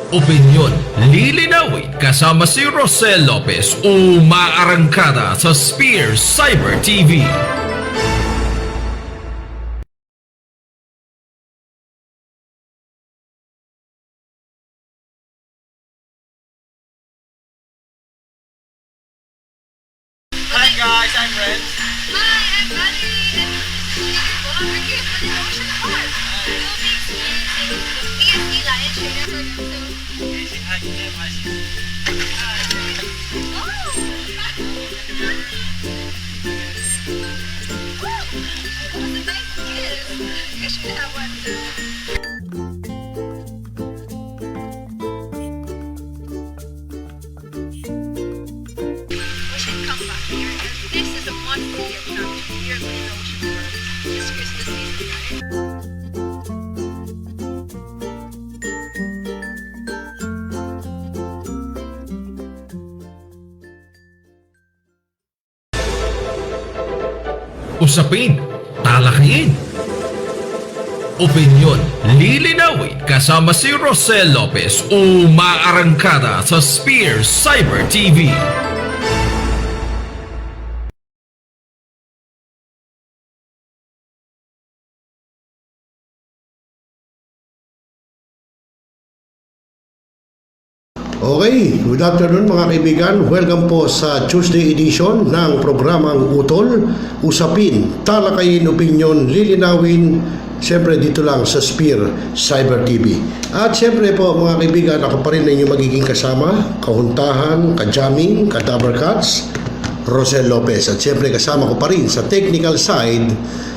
Opinyon, lilinawin kasama si Rocel Lopez, umaarangkada sa Spear Cyber TV. Hi guys, I'm Red. Hi, I'm Buddy, and we're here for the Ocean Art. We'll be experiencing the PSD Lion Trainer program. Say hi to them, hi. That was a nice kiss. You should have one too. Ocean, come back here. This is a monster here captured here in the ocean world. It's Christmas season, right? Usapin, talakayin. Opinyon, lilinawin kasama si Rocel Lopez, umaarangkada sa Spear Cyber TV. Okay, good afternoon mga kaibigan. Welcome po sa Tuesday edition ng programang Utol, Usapin, Talakayin, Opinyon, Lilinawin, siyempre dito lang sa Spear Cyber TV. At siyempre po mga kaibigan, ako pa rin na inyong magiging kasama, kahuntahan, ka-jamming, ka-dabarkats, Rocel Lopez. At siyempre kasama ko pa rin sa technical side,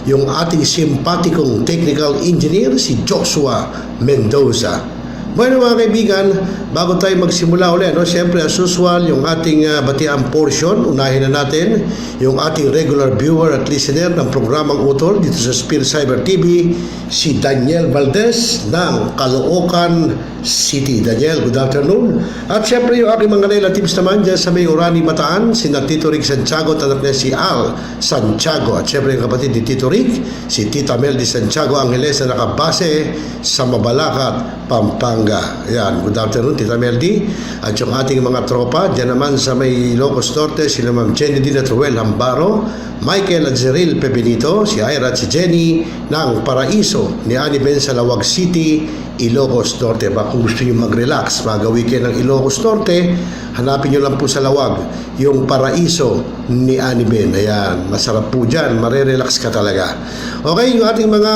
yung ating simpatikong technical engineer, si Joshua Mendoza. Bueno mga kaibigan, bago tayo magsimula ulit, siyempre as usual, yung ating batiang portion, unahin na natin yung ating regular viewer at listener ng programang Utol dito sa Spear Cyber TV, si Daniel Valdez ng Caloocan City. Daniel, good afternoon. At siyempre yung aking mga relatives naman dyan sa may Orani Bataan, si Tito Rick Santiago, tanak niya si Al Santiago. At siyempre yung kapatid ni Tito Rick, si Tita Mel de Santiago Angeles na nakabase sa Mabalacat, Pampanga. Ayan, good afternoon Tita Meldy. At yung ating mga tropa dyan naman sa may Ilocos Norte, sila Ma'am Jenny Dina Truel Hambaro, Michael at Zeril Pebenito, si Ira at si Jenny ng Paraiso ni Ani Ben sa Lawag City, Ilocos Norte. Baka kung gusto nyo mag-relax, mag-weekend ng Ilocos Norte, hanapin nyo lang po sa Lawag yung Paraiso ni Ani Ben. Ayan, masarap po dyan, marerelax ka talaga. Okay, yung ating mga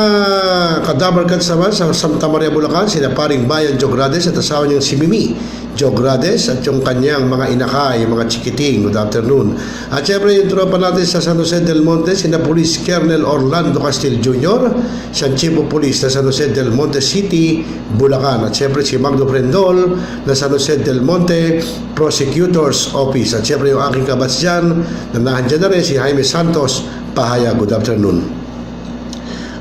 kadabarkats naman sa Santa Maria, Bulacan, sina paring Bayan Jogrades at asawa niyang si Mimi Jogrades at yung kanyang mga inakay, mga chikiting. Good afternoon. At syempre yung tropa natin sa San Jose del Monte, sina Police Colonel Orlando Castil Jr., siyang Chief of Police na San Jose del Monte City, Bulacan. At syempre si Magdo Prendol na San Jose del Monte Prosecutor's Office. At syempre yung aking kabats dyan, na nahandyan na rin si Jaime Santos Pahaya. Good afternoon.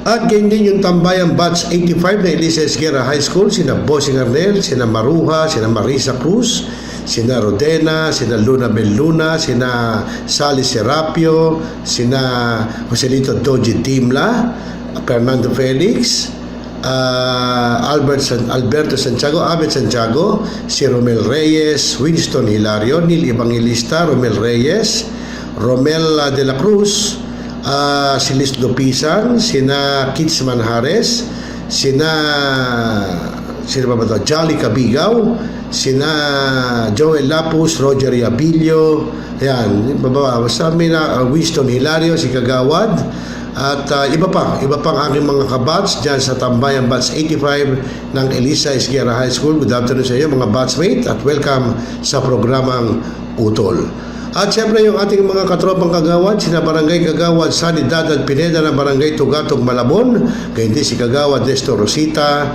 At ganyan din yung tambayang batch 85 na Elisa Esguerra High School, sina Bossing Arnel, sina Maruja, sina Marisa Cruz, sina Rodena, sina Luna Belluna, sina Sally Serapio, sina Joselito Doji Dimla, Fernando Felix, Alberto Santiago, Abed Santiago, si Romel Reyes, Winston Hilario, Neil Evangelista, Romel Reyes, Romel de la Cruz, si Liz Lupisan, sina Kids Manjares, sina ba ito? Jolly Cabigaw, sina Joel Lapus, Roger Yabilio, ayan, basta may na Winston Hilario, si Kagawad, at iba pang aking mga kabats dyan sa Tambayan Batch 85 ng Elisa Esguerra High School. Good afternoon sa iyo mga batchmate at welcome sa programang Utol. At siyempre yung ating mga katropang kagawad, sina Barangay Kagawad Sanidad at Pineda ng Barangay Tugatog Malabon, ganyan din si Kagawad Nestor Rosita,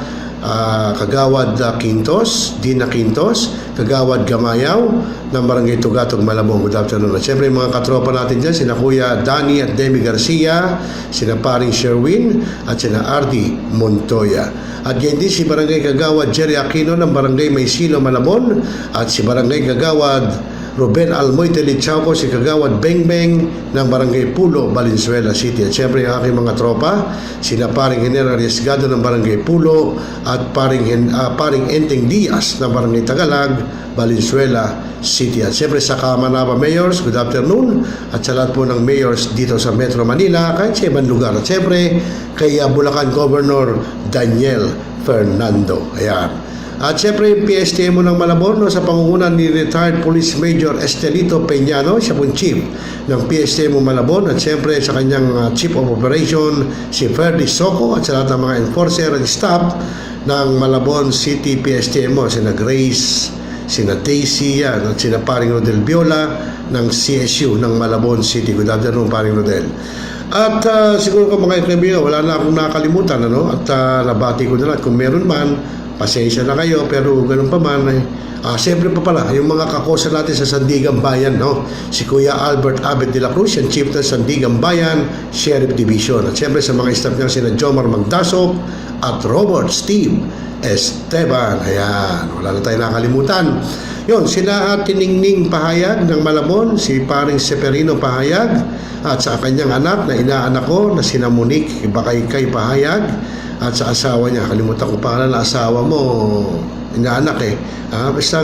Kagawad Quintos, Dina Quintos, Kagawad Gamayaw ng Barangay Tugatog Malabon. Good afternoon. At siyempre yung mga katropa natin dyan, sina Kuya Danny at Demi Garcia, sina Paring Sherwin at sina Ardi Montoya. At ganyan din si Barangay Kagawad Jerry Aquino ng Barangay Maysilo Malabon at si Barangay Kagawad Ruben Almoite Lichauco, si Kagawad Bengbeng ng Barangay Pulo, Valenzuela City. At siyempre ang aking mga tropa, sina paring General Riesgado ng Barangay Pulo at paring Enteng Diaz ng Barangay Tagalag, Valenzuela City. At siyempre sa Kamanaba Mayors, good afternoon. At sa lahat po ng mayors dito sa Metro Manila, kahit sa ibang lugar. At siyempre kay Bulacan Governor Daniel Fernando. Ayan. At siyempre yung PSTMO ng Malabon sa pangungunan ni retired Police Major Estelito Peñano, siya pong chief ng PSTMO Malabon, at siyempre sa kanyang chief of operation si Ferdy Soco, at sa lahat ng mga enforcer at staff ng Malabon City PSTMO, sina Grace, sina Daisy, at sina paring Rodel Viola ng CSU ng Malabon City. Good afternoon, paring Rodel. At siguro ko mga kaibigan, wala na akong nakalimutan, at nabati ko na lahat. Kung meron man, pasensya na kayo, pero ganun pa man, siyempre pa pala, yung mga kakosa natin sa Sandigan Bayan, si Kuya Albert Abed de la Cruz, yung chief ng Sandigan Bayan Sheriff Division. At siyempre sa mga staff niya, sina Jomar Magdasok at Robert Steve Esteban. Ayan, wala na tayo nakalimutan. Yun, sila Tiningning Pahayag ng Malabon, si paring Severino Pahayag, at sa kanyang anak na inaanak ko na sina Monique Bakaykay Pahayag, at sa asawa niya, kalimutan ko pangalan na asawa mo, inaanak basta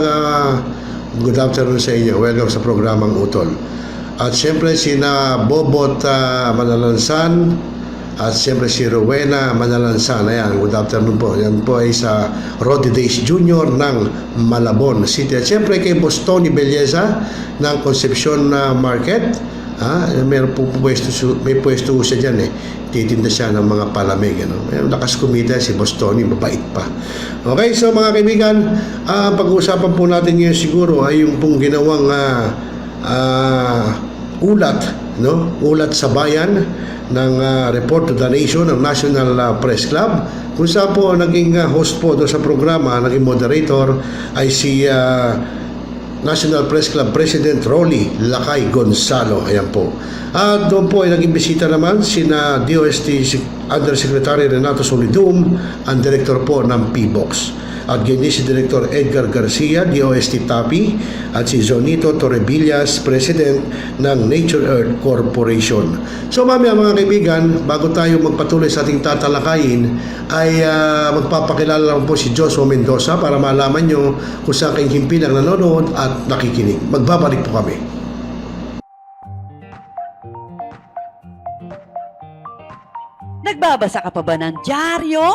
good afternoon sa inyo, welcome sa programang Utol. At siyempre sina Bobot Manalansan, at siyempre si Rowena Manalansan. Ayan, good afternoon po. Yan po ay sa Roddy Days Jr. ng Malabon City. At siyempre kay Bostoni Belleza ng Concepcion Market. May pwesto siya dyan titinda siya ng mga palamig, may lakas kumita si Bostoni, mabait pa. Okay, so mga kaibigan, pag-uusapan po natin ngayon siguro ay yung pong ginawang ulat, ulat sa bayan ng Report to the Nation ng National Press Club, kung saan po naging host po doon sa programa, naging moderator ay si National Press Club President Rolly Lakay Gonzalo. Ayan po. At doon po ay naging bisita naman sina DOST Undersecretary Renato Solidum, ang director po ng Phivolcs. At ganyan si Director Edgar Garcia, DOST TAPI, at si Zonito Torrevillas, President ng Nature Earth Corporation. So mamaya mga kaibigan, bago tayo magpatuloy sa ating tatalakayin, ay magpapakilala lang po si Joshua Mendoza para malaman nyo kung saan kayong himpilang nanonood at nakikinig. Magbabalik po kami. Nagbabasa ka pa ba ng dyaryo?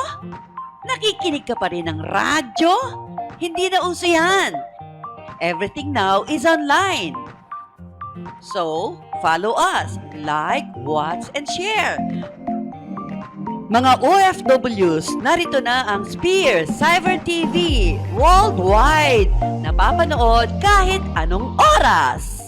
Nakikinig ka pa rin ng radyo? Hindi na uso yan. Everything now is online. So, follow us. Like, watch, and share. Mga OFWs, narito na ang Spear Cyber TV worldwide. Napapanood kahit anong oras.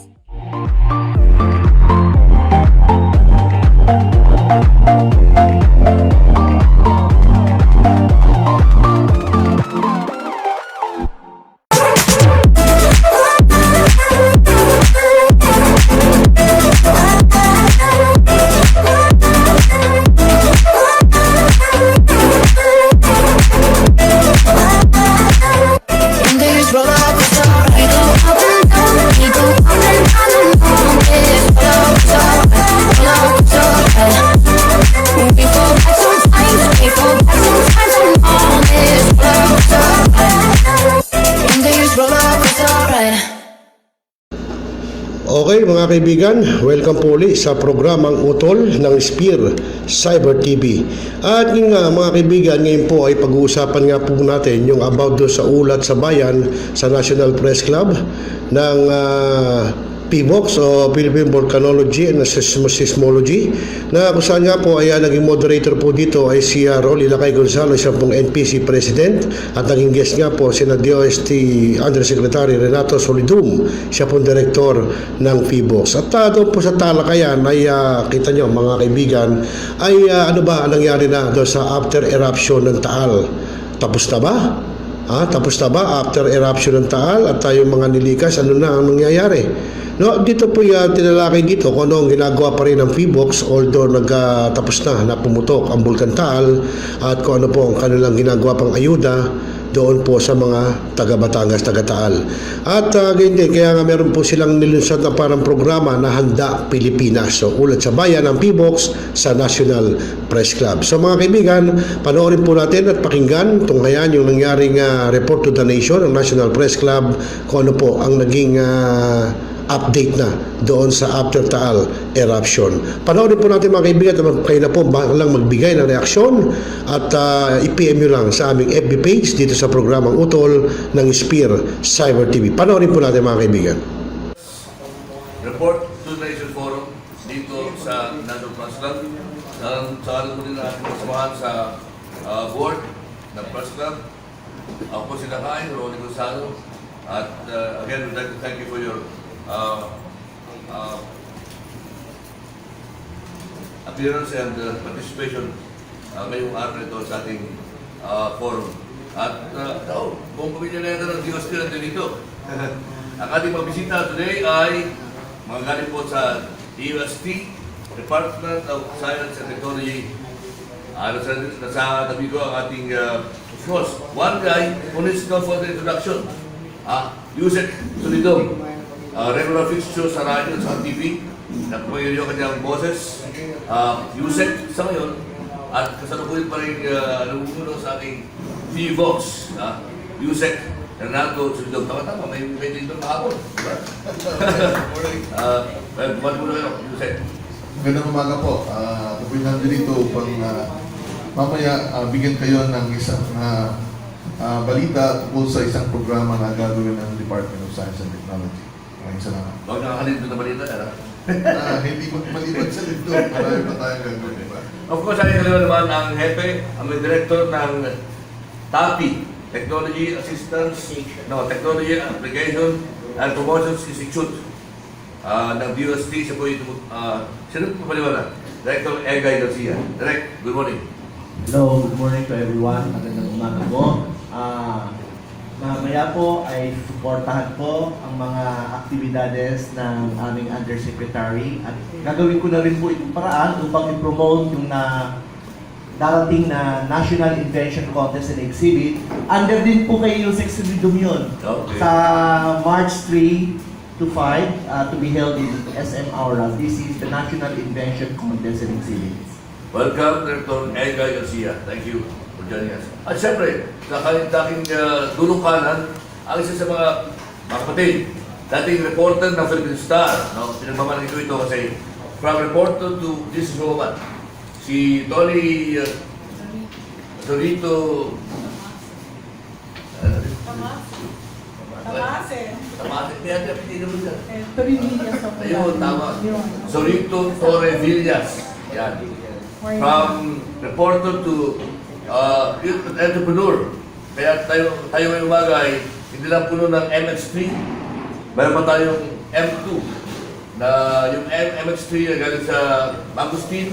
Okay mga kaibigan, welcome po ulit sa programang Utol ng Spear Cyber TV. At yun nga mga kaibigan, ngayon po ay pag-uusapan nga po natin yung about do sa ulat sa bayan sa National Press Club ng Phivolcs o Philippine Volcanology and Seismology, na kung saan nga po ay naging moderator po dito ay si Rolly Lakay Gonzalo, siya pong NPC President, at naging guest nga po sina DOST Undersecretary Renato Solidum, siya pong Director ng Phivolcs. At doon po sa talakayan ay kita nyo mga kaibigan ay ano ba nangyari na doon sa after eruption ng Taal. Tapos na ba? Tapos na ba after eruption ng Taal at tayong mga nilikas, ano na ang nangyayari? Dito po tinalakay dito kung ano ang ginagawa pa rin ng Phivolcs, although nagtapos na pumutok ang Bulkan Taal, at kung ano po ang kanilang ginagawa pang ayuda doon po sa mga taga Batangas, taga Taal. At ganyan din, kaya nga meron po silang nilunsad na parang programa na Handa Pilipinas. So ulat sa bayan ng Phivolcs sa National Press Club. So mga kaibigan, panoorin po natin at pakinggan tunghayan yung nangyaring report to the nation ng National Press Club kung ano po ang naging update na doon sa after Taal eruption. Panoorin po natin mga kaibigan at kayo na po lang magbigay ng reaksyon at i-PM nyo lang sa aming FB page dito sa programang Utol ng Spear Cyber TV. Panoorin po natin mga kaibigan. Report to Nation Forum dito sa National Press Club. Sa ano po din natin kasamahan sa board ng Press Club. Ako po si Lakay, Ronnie Gonzalo. At again, we'd like to thank you for your appearance and participation ngayong araw nito sa ating forum. At buong pamilya na ito ng DOST natin dito. Ang ating mga bisita today ay mga galing po sa DOST, Department of Science and Technology. Nasa tabi ko ang ating host. One guy, who needs to go for the introduction. Yusek Solidong, regular fixture sa radio at sa TV. Nagpapagyan yung kanyang boses. Yusek sa ngayon. At kasalukuyan pa rin nagugulong sa ating Phivolcs. Yusek Renato Solidong. Tama-tama, may dito kahapon. Diba? Buwan mo na kayo, Yusek. Magandang umaga po. Ako po nandito upang mamaya bigyan kayo ng isang balita tungkol sa isang programa na gagawin ng Department of Science and Technology. Maraming salamat. Huwag nakakalito na balita, Hindi maliban sa lito. Marami pa tayong gagawin, diba? Of course, ay kaliwa naman ang hepe, ang director ng TAPI, Technology Technology Application and Promotions Institute ng DOST. Siya po ito, sino po paliwanag? Director Egay Garcia. Direct, good morning. Hello, good morning to everyone. Magandang umaga po. Mamaya po ay suportahan po ang mga aktibidades ng aming Undersecretary at gagawin ko na rin po itong paraan upang i-promote yung darating na National Invention Contest and Exhibit. Under din po kay Yusek Solidong yun. Okay. Sa March 3 to 5 to be held in SM Aura. This is the National Invention Contest and Exhibit. Welcome, Director Egay Garcia. Thank you for joining us. At siyempre, sa daking dulong kanan, ang isa sa mga kapatid, dating reporter ng Philippine Star. No? Pinagmamalang ito kasi from reporter to this woman. Si Tony Torito Tamate. Ayun, tama. Sorito Torrevillas. Yan. From reporter to entrepreneur. Kaya tayo ngayong umaga ay hindi lang puno ng MX3. Mayroon pa tayong M2. Na yung MX3 ay galing sa Agustin.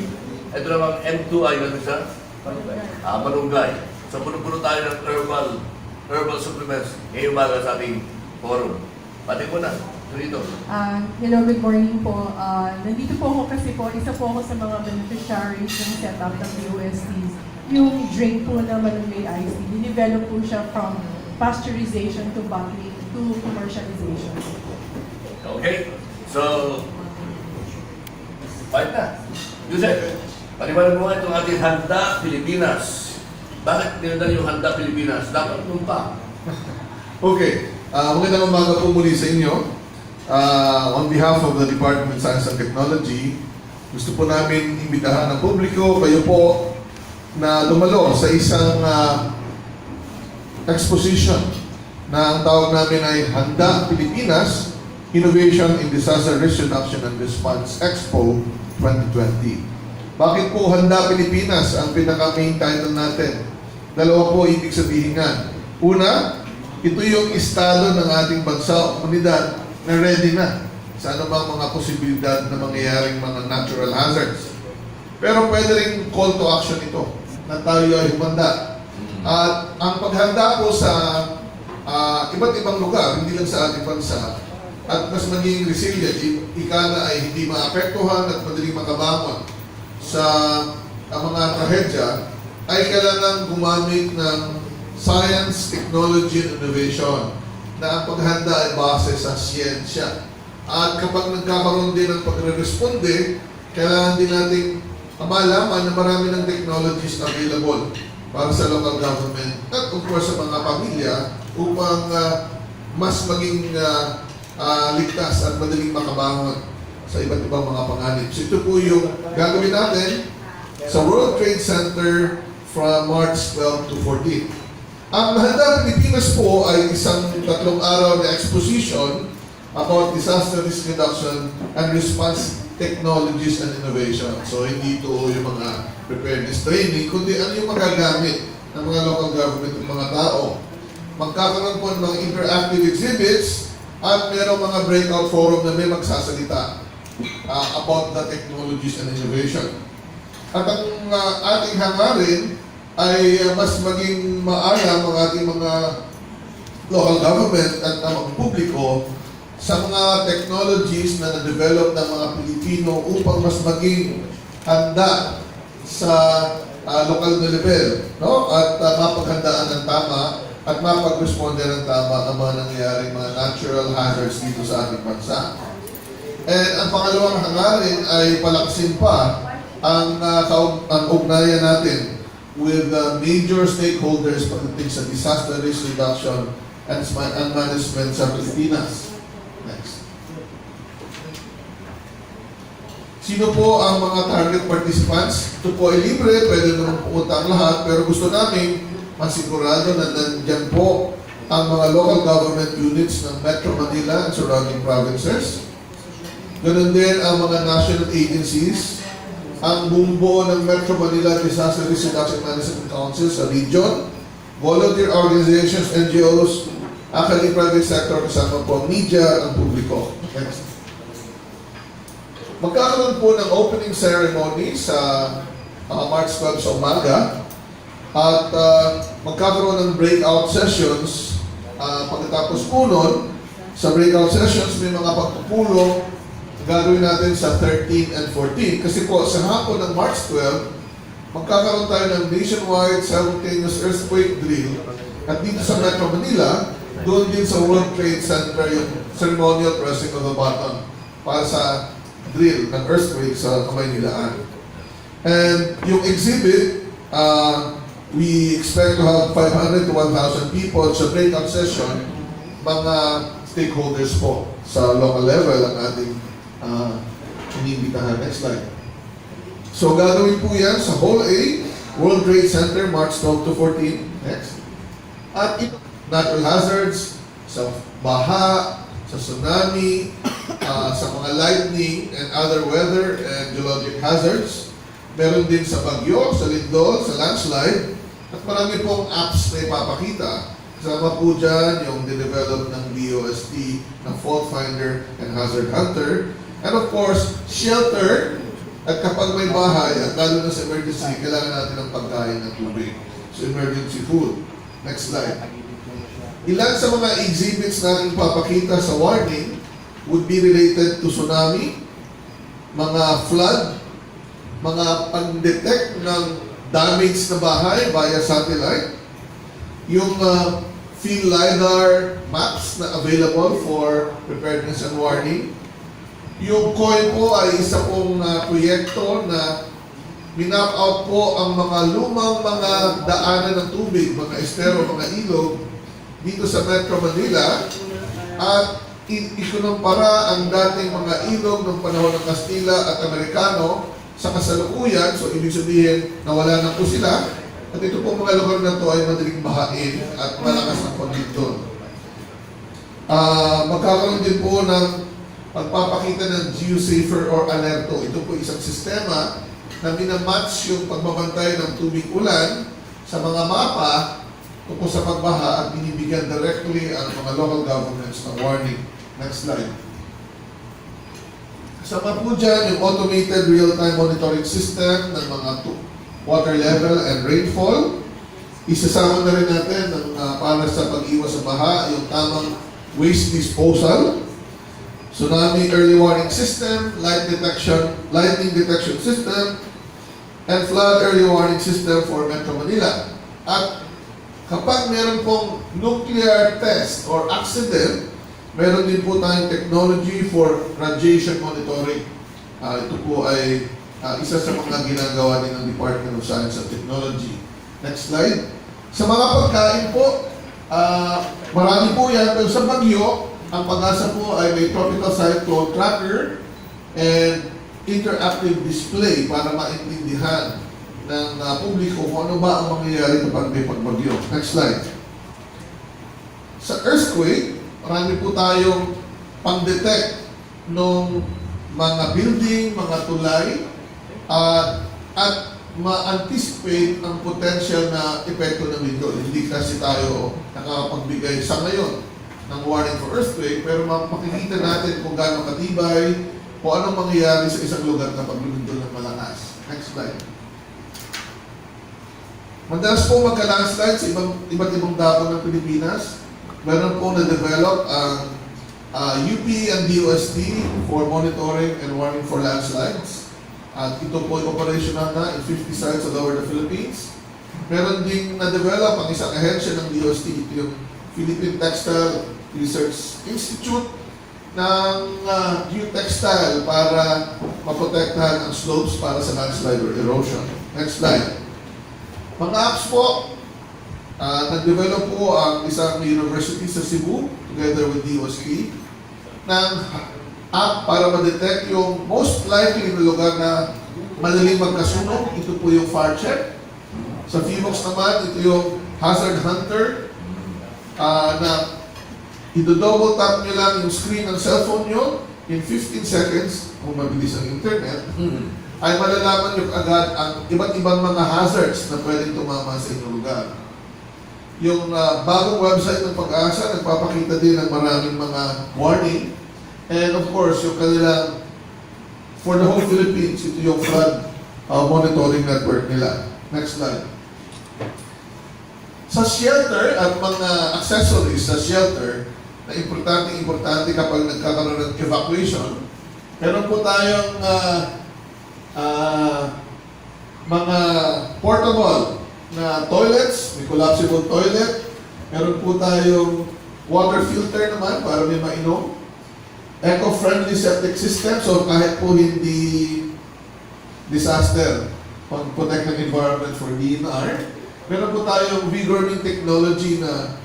Ito namang M2 ay galing sa Manunggay. So puno-puno tayo ng herbal supplements ngayong umaga sa ating forum. Pati mo na. Dito. Hello, good morning po. Nandito po ako kasi isa po ako sa mga beneficiaries ng setup ng DOSTs. Yung drink po na Manunggay Ice Tea, dinevelop po siya from pasteurization to bottling to commercialization. Okay. So, balik na. Yusek, paliwanag mo nga itong ating Handa Pilipinas. Bakit nilala yung Handa Pilipinas? Dapat nung pa. Okay. Magandang umaga po muli sa inyo. On behalf of the Department of Science and Technology, gusto po namin imbitahan ng publiko, kayo po, na dumalo sa isang exposition na ang tawag namin ay Handa Pilipinas, Innovation in Disaster Risk Reduction and Response Expo 2020. Bakit po Handa Pilipinas ang pinaka-main title natin? Dalawa po ibig sabihin nga. Una, ito yung estado ng ating bansa o komunidad na ready na sa anumang mga posibilidad na mangyayaring mga natural hazards. Pero pwede rin call to action ito na tayo ay humanda. At ang paghanda po sa iba't ibang lugar, hindi lang sa ating bansa, at mas maging resilient, ika na ay hindi maapektuhan at madaling makabangon sa mga trahedya, ay kailangan gumamit ng science, technology, and innovation, na ang paghanda ay base sa siyensya. At kapag nagkakaroon din ng pagre-responde, kailangan din nating malaman na marami ng technologies available para sa local government at of course sa mga pamilya upang mas maging ligtas at madaling makabangon sa iba't ibang mga panganib. So ito po yung gagawin natin sa World Trade Center from March 12 to 14. Ang Handa Pilipinas po ay isang 3 araw na exposition about disaster risk reduction and response technologies and innovation. So hindi ito yung mga preparedness training, kundi ano yung magagamit ng mga local government ng mga tao. Magkakaroon po ng mga interactive exhibits at merong mga breakout forum na may magsasalita about the technologies and innovation. At ang ating hangarin ay mas maging maalam ang ating mga local government at ang publiko sa mga technologies na na-develop ng mga Pilipino upang mas maging handa sa lokal na level, no? At mapaghandaan ng tama at mapag-responde ng tama ang mga nangyayaring mga natural hazards dito sa ating bansa. And ang pangalawang hangarin ay palaksin pa ang ugnayan natin with major stakeholders pagdating sa disaster risk reduction and management sa Pilipinas. Next. Sino po ang mga target participants? Ito po ay libre, pwede naman pumunta ang lahat, pero gusto namin masigurado na nandyan po ang mga local government units ng Metro Manila and surrounding provinces. Ganun din ang mga national agencies, ang bumubuo ng Metro Manila Disaster Risk Reduction Management Council sa region, volunteer organizations, NGOs, actually private sector, kasama po ang media, ang publiko. Next. Magkakaroon po ng opening ceremony sa March 12 sa umaga at magkakaroon ng breakout sessions pagkatapos po nun. Sa breakout sessions may mga pagpupulong gagawin natin sa 13 and 14 kasi po sa hapon ng March 12 magkakaroon tayo ng nationwide simultaneous earthquake drill at dito sa Metro Manila doon din sa World Trade Center yung ceremonial pressing of the button para sa drill ng earthquake sa Kamaynilaan. And yung exhibit, we expect to have 500 to 1,000 people sa breakout session, mga stakeholders po sa local level ang ating inibitahan. Next slide. So gagawin po yan sa Hall A, World Trade Center, March 12 to 14. Next. At natural hazards, sa baha, sa tsunami, sa mga lightning and other weather and geologic hazards. Meron din sa bagyo, sa lindol, sa landslide. At marami pong apps na ipapakita. Kasama po dyan yung dinevelop ng DOST, ng Fault Finder and Hazard Hunter. And of course, shelter. At kapag may bahay, at lalo na sa emergency, kailangan natin ng pagkain at tubig. So emergency food. Next slide. Ilan sa mga exhibits natin papakita sa warning would be related to tsunami, mga flood, mga pag-detect ng damage na bahay via satellite, yung field LiDAR maps na available for preparedness and warning. Yung COIN po ay isa pong proyekto na minap out po ang mga lumang mga daanan ng tubig, mga estero, mga ilog dito sa Metro Manila at ikunumpara ang dating mga ilog ng panahon ng Kastila at Amerikano sa kasalukuyan. So ibig sabihin nawala na po sila at ito po mga lugar na to ay madaling bahain at malakas ang kondikton. Magkakaroon din po ng pagpapakita ng GeoSafer or Alerto. Ito po isang sistema na minamatch yung pagbabantay ng tubig ulan sa mga mapa tungkol sa pagbaha at binibigyan directly ang mga local governments ng warning. Next slide. Kasama po dyan yung automated real-time monitoring system ng mga water level and rainfall. Isasama na rin natin ng, para sa pag-iwas sa baha, yung tamang waste disposal, tsunami early warning system, lightning detection system, and flood early warning system for Metro Manila. At Kapag meron pong nuclear test or accident, meron din po tayong technology for radiation monitoring. Ito po ay isa sa mga ginagawa din ng Department of Science and Technology. Next slide. Sa mga pagkain po, marami po yan. Pero sa Bagyo, ang Pag-asa po ay may tropical cyclone tracker and interactive display para maintindihan ng publiko kung ano ba ang mangyayari kapag may pagbagyo. Next slide. Sa earthquake, marami po tayong pang-detect ng mga building, mga tulay, at ma-anticipate ang potential na epekto ng lindol. Hindi kasi tayo nakapagbigay sa ngayon ng warning for earthquake, pero makikita natin kung gaano katibay, kung anong mangyayari sa isang lugar kapag lumindol ng malakas. Next slide. Madalas po magka-landslide sa iba't ibang dako ng Pilipinas. Meron po na-develop ang UP and DOST for monitoring and warning for landslides. At ito po ay operational na in 50 sites all over the Philippines. Meron ding na-develop ang isang ahensya ng DOST, ito yung Philippine Textile Research Institute ng geotextile para maprotektahan ang slopes para sa landslide or erosion. Next slide. Mga apps po, nag-develop po ang isang university sa Cebu together with DOST ng app para ma-detect yung most likely na lugar na madaling magkasunog. Ito po yung fire check. Sa Phivolcs naman, ito yung hazard hunter na i-double tap nyo lang yung screen ng cellphone nyo in 15 seconds, kung mabilis ang internet, ay malalaman yung agad ang iba't ibang mga hazards na pwedeng tumama sa inyong lugar. Yung bagong website ng Pag-asa, nagpapakita din ng maraming mga warning. And of course, yung kanilang, for the whole Philippines, ito yung flood monitoring network nila. Next slide. Sa shelter at mga accessories sa shelter, na importante kapag nagkakaroon ng evacuation, meron po tayong mga portable na toilets, may collapsible toilet. Meron po tayong water filter naman para may mainom. Eco-friendly septic system, so kahit po hindi disaster, pag-protect ng environment for DNR. Meron po tayong vigorning technology na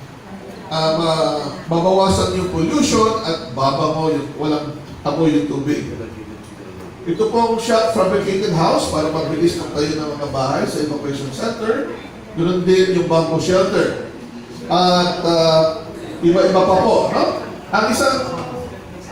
mabawasan yung pollution at babango yung walang apoy yung tubig. Ito pong shot fabricated house para mabilis ng tayo ng mga bahay sa evacuation center. Ganoon din yung bamboo shelter. At iba-iba pa po. No?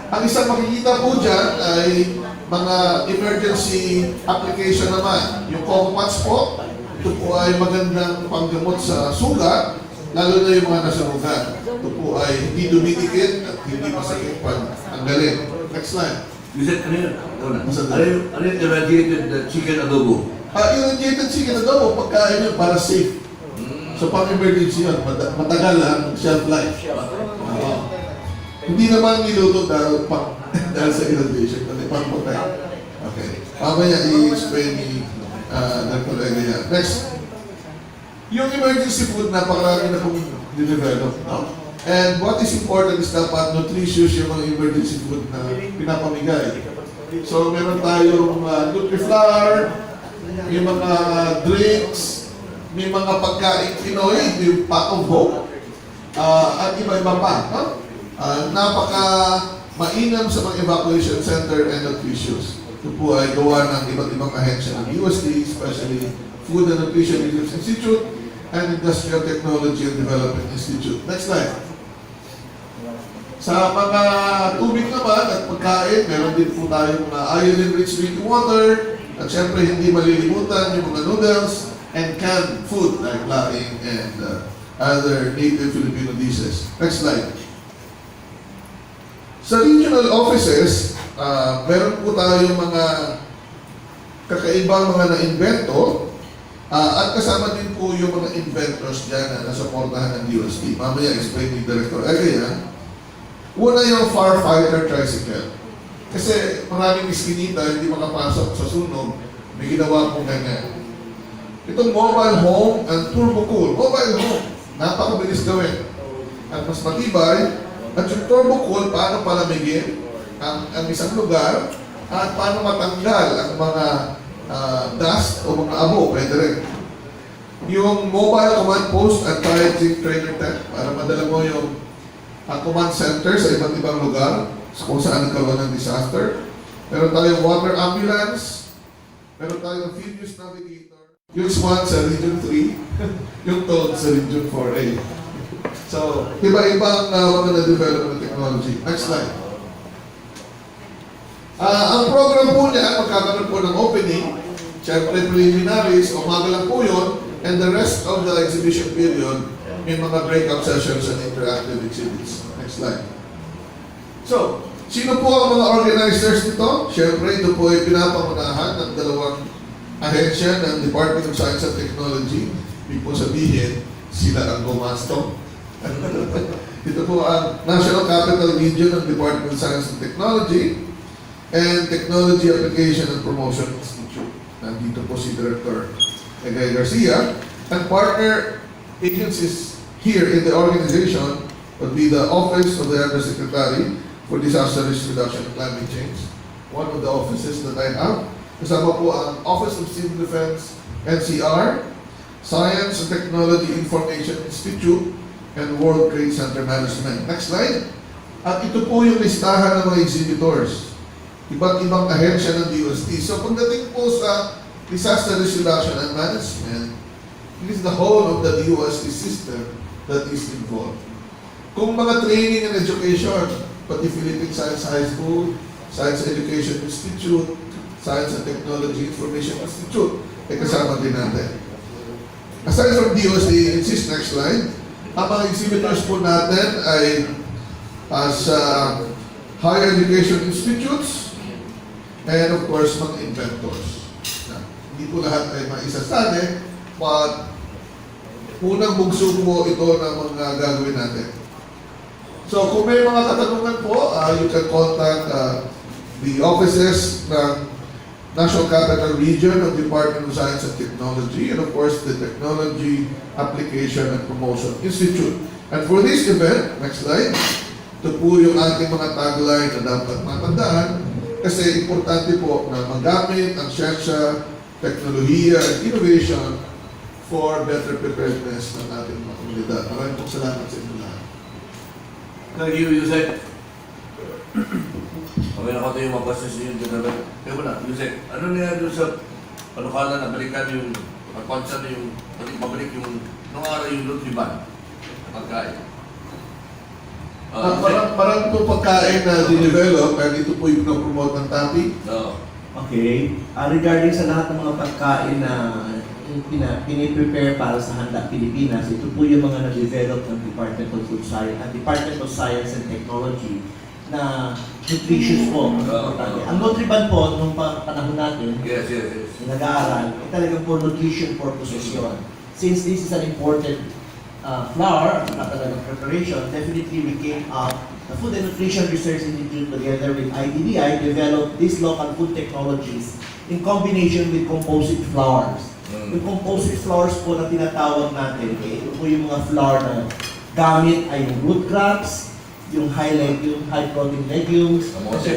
Ang isang makikita po dyan ay mga emergency application naman. Yung Cocopots po, ito po ay magandang panggamot sa sugat, lalo na yung mga nasunugan. Ito po ay hindi dumidikit at hindi masakit pag tanggalin. Next slide. You said, ano yung irradiated chicken adobo? Irradiated chicken adobo, pagkain yun para safe. So pang-emergency yun, matagal ang shelf life. Hindi naman niluto dahil sa irradiation, kundi pang-protect. Okay. Mamaya i-explain ni ng kolega yan. Next. Yung emergency food, napakarami na pong dinevelop. No? And what is important is dapat nutritious yung mga emergency food na pinapamigay. So meron tayong Nutri-Flour, may mga drinks, may mga pagkain Pinoy, yung Pack of Hope, at iba-iba pa. No? Napaka-mainam sa mga evacuation center and nutritious. Ito po ay gawa ng iba't ibang ahensya ng USD, especially Food and Nutrition Research Institute and Industrial Technology and Development Institute. Next slide. Sa mga tubig naman at pagkain, meron din po tayong iodine-rich drinking water at syempre hindi malilimutan yung mga noodles and canned food like laing and other native Filipino dishes. Next slide. Sa regional offices, meron po tayong mga kakaibang mga na-invento at kasama din po yung mga inventors dyan na nasuportahan ng DOST. Mamaya explain ni Director Egea. Una yung firefighter tricycle. Kasi maraming iskinita, hindi makapasok sa sunog, may ginawa pong ganyan. Itong mobile home and turbo cool. Mobile home. napakabilis gawin. At mas matibay, at yung turbo cool, paano palamigin ang isang lugar at paano matanggal ang mga dust o mga abo, pwede rin. Yung mobile command post at triaging trailer tent para madala mo yung command center sa iba't ibang lugar kung saan nagkaroon ng disaster. Meron tayong water ambulance, meron tayong field use navigator, yung SWAT sa Region 3, yung TOD sa Region 4A. So, iba-ibang mga na-develop ng technology. Next slide. Ang program po niya, magkakaroon po ng opening, syempre preliminaries, umaga lang po yun, and the rest of the exhibition period, may mga breakout sessions and interactive exhibits. Next slide. So, sino po ang mga organizers nito? Syempre, ito po ay pinapangunahan ng dalawang ahensya ng Department of Science and Technology. Ibig po sabihin, sila ang gumasto. Ito po ang National Capital Region ng Department of Science and Technology and Technology Application and Promotion Institute. Nandito po si Director Egay Garcia. And partner agencies here in the organization would be the Office of the Undersecretary for Disaster Risk Reduction and Climate Change. One of the offices that I have. Kasama po ang Office of Civil Defense, NCR, Science and Technology Information Institute, and World Trade Center Management. Next slide. At ito po yung listahan ng mga exhibitors. Iba't ibang ahensya ng DOST. So pagdating po sa disaster risk reduction and management, it is the whole of the DOST system that is involved. Kung mga training and education, pati Philippine Science High School, Science Education Institute, Science and Technology Information Institute, ay kasama din natin. Aside from DOST, insist next slide, ang mga exhibitors po natin ay as higher education institutes and of course mga inventors. Hindi po lahat ay maisasali, but unang bugso po ito ng mga gagawin natin. So kung may mga katanungan po, you can contact the offices ng National Capital Region of Department of Science and Technology, and of course the Technology Application and Promotion Institute. And for this event, next slide, ito po yung ating mga tagline na dapat matandaan kasi importante po na magamit ang siyensya, teknolohiya, at innovation for better preparedness ng ating mga komunidad. Maraming pong salamat sa inyo lahat. Thank you, Yusek. Okay, ako tayo mga questions yun. Kaya mo na, Yusek, ano niya doon sa panukala na balikan yung pagkonsa na yung pabalik yung nung araw yung lutriban pagkain? Parang po pagkain na dinevelop, and ito po yung pinopromote ng TAPI. No. Okay. Regarding sa lahat ng mga pagkain na piniprepare para sa Handa Pilipinas, ito po yung mga na-develop ng Department of Food Science at Department of Science and Technology na nutritious po. Ang Nutriban po, nung panahon natin, Yes. nag-aaral, talagang for nutrition purposes yun. Since this is an imported flour, talagang preparation, definitely we came up, the Food and Nutrition Research Institute together with IDBI developed these local food technologies in combination with composite flours. Yung composite flours po na tinatawag natin, ito po yung mga flour na gamit ay yung root crops, yung high protein legumes, kamote.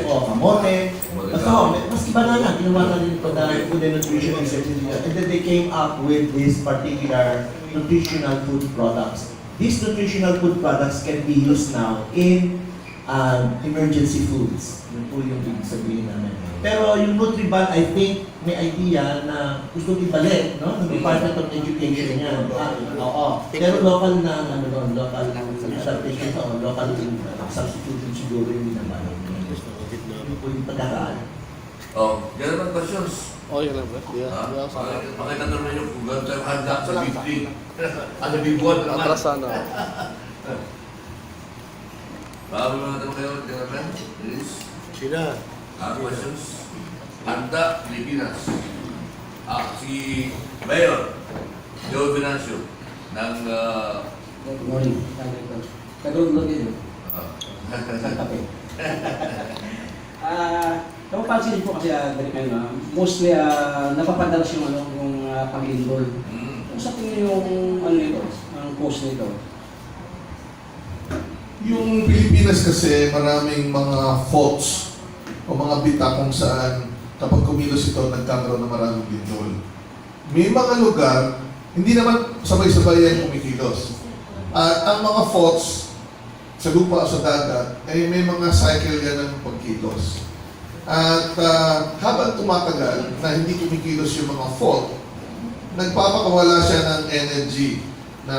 Mas iba na ginawa na rin ito na Food and Nutrition Research Institute. And then they came up with this particular nutritional food products. These nutritional food products can be used now in emergency foods. Yun po yung ibig sabihin namin. Pero yung Nutriban, I think, may idea na gusto ibalik, no? Ng Department of Education yan. Oo. Pero local na, local adaptation o local substitution siguro yung binabalak. Yun po yung pagkakaan. Oh, yan naman questions. Oh, yun lang ba? Yeah. Pakita naman yung kung gano'n tayo handa sa big three. Ano big one naman? Atrasana. Bago mga tanong kayo, gano'n please. Sina? Questions? Handa, Pilipinas. Si Bayan, Joe Venancio, ng... Good morning. Tagalog yun. Kape. Napapansin po kasi ganito yun, mostly napapadalas yung pag-enroll. Kung sa tingin yung nito, ang cause nito? Yung Pilipinas kasi maraming mga faults o mga bita kung saan kapag kumilos ito, nagkakaroon ng maraming lindol. May mga lugar, hindi naman sabay-sabay yan kumikilos. At ang mga faults sa lupa o sa dagat, ay may mga cycle yan ng pagkilos. At habang tumatagal na hindi kumikilos yung mga fault, nagpapakawala siya ng energy na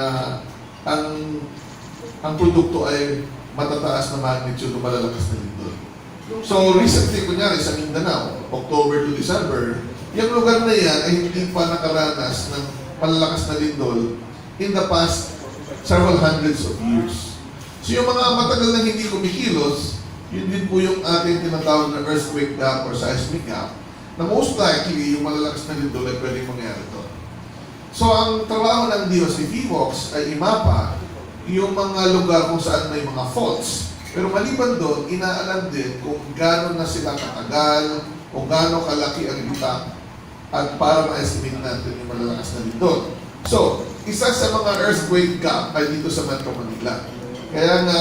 ang produkto ay matataas na magnitude o malalakas na lindol. So recently, kunyari sa Mindanao, October to December, yung lugar na yan ay hindi pa nakaranas ng malalakas na lindol in the past several hundreds of years. So yung mga matagal na hindi kumikilos, yun din po yung ating tinatawag na earthquake gap or seismic gap, na most likely yung malalakas na lindol ay pwedeng mangyari doon. So ang trabaho ng Diyos ni Phivolcs ay imapa yung mga lugar kung saan may mga faults. Pero maliban doon, inaalam din kung gano'n na sila katagal, kung gano'n kalaki ang impact, at para ma-estimate natin yung malalakas na lindol. So, isa sa mga earthquake gap ay dito sa Metro Manila. Kaya nga,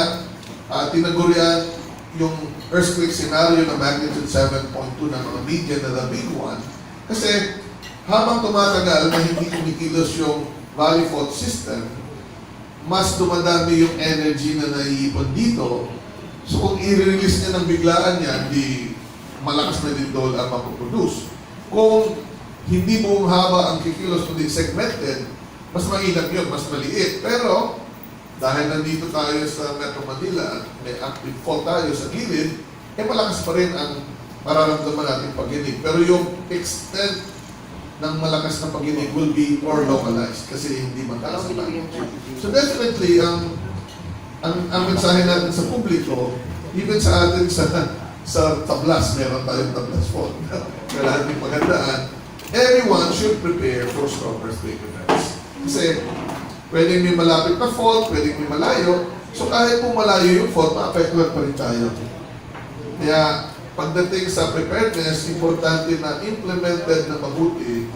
tinagurian yung earthquake scenario na magnitude 7.2 ng mga media na the big one. Kasi habang tumatagal na hindi kumikilos yung valley fault system, mas dumadami yung energy na naiipon dito. So kung i-release niya ng biglaan yan, di malakas na lindol ang mapoproduce. Kung hindi buong haba ang kikilos kundi segmented, mas maingat yun, mas maliit. Pero dahil nandito tayo sa Metro Manila at may active fault tayo sa gilid, malakas pa rin ang mararamdaman natin pag-inig. Pero yung extent ng malakas na pag-inig will be more localized kasi hindi mataas ang magnitude. So definitely, ang mensahe natin sa publiko, even sa atin sa tablas, meron tayong tablas fault. Kailangan din paghandaan. Everyone should prepare for strong earthquake events. Kasi pwedeng may malapit na fault, pwedeng may malayo. So kahit po malayo yung fault, ma-apektuhan pa rin tayo. Kaya pagdating sa preparedness, importante na implemented na mabuti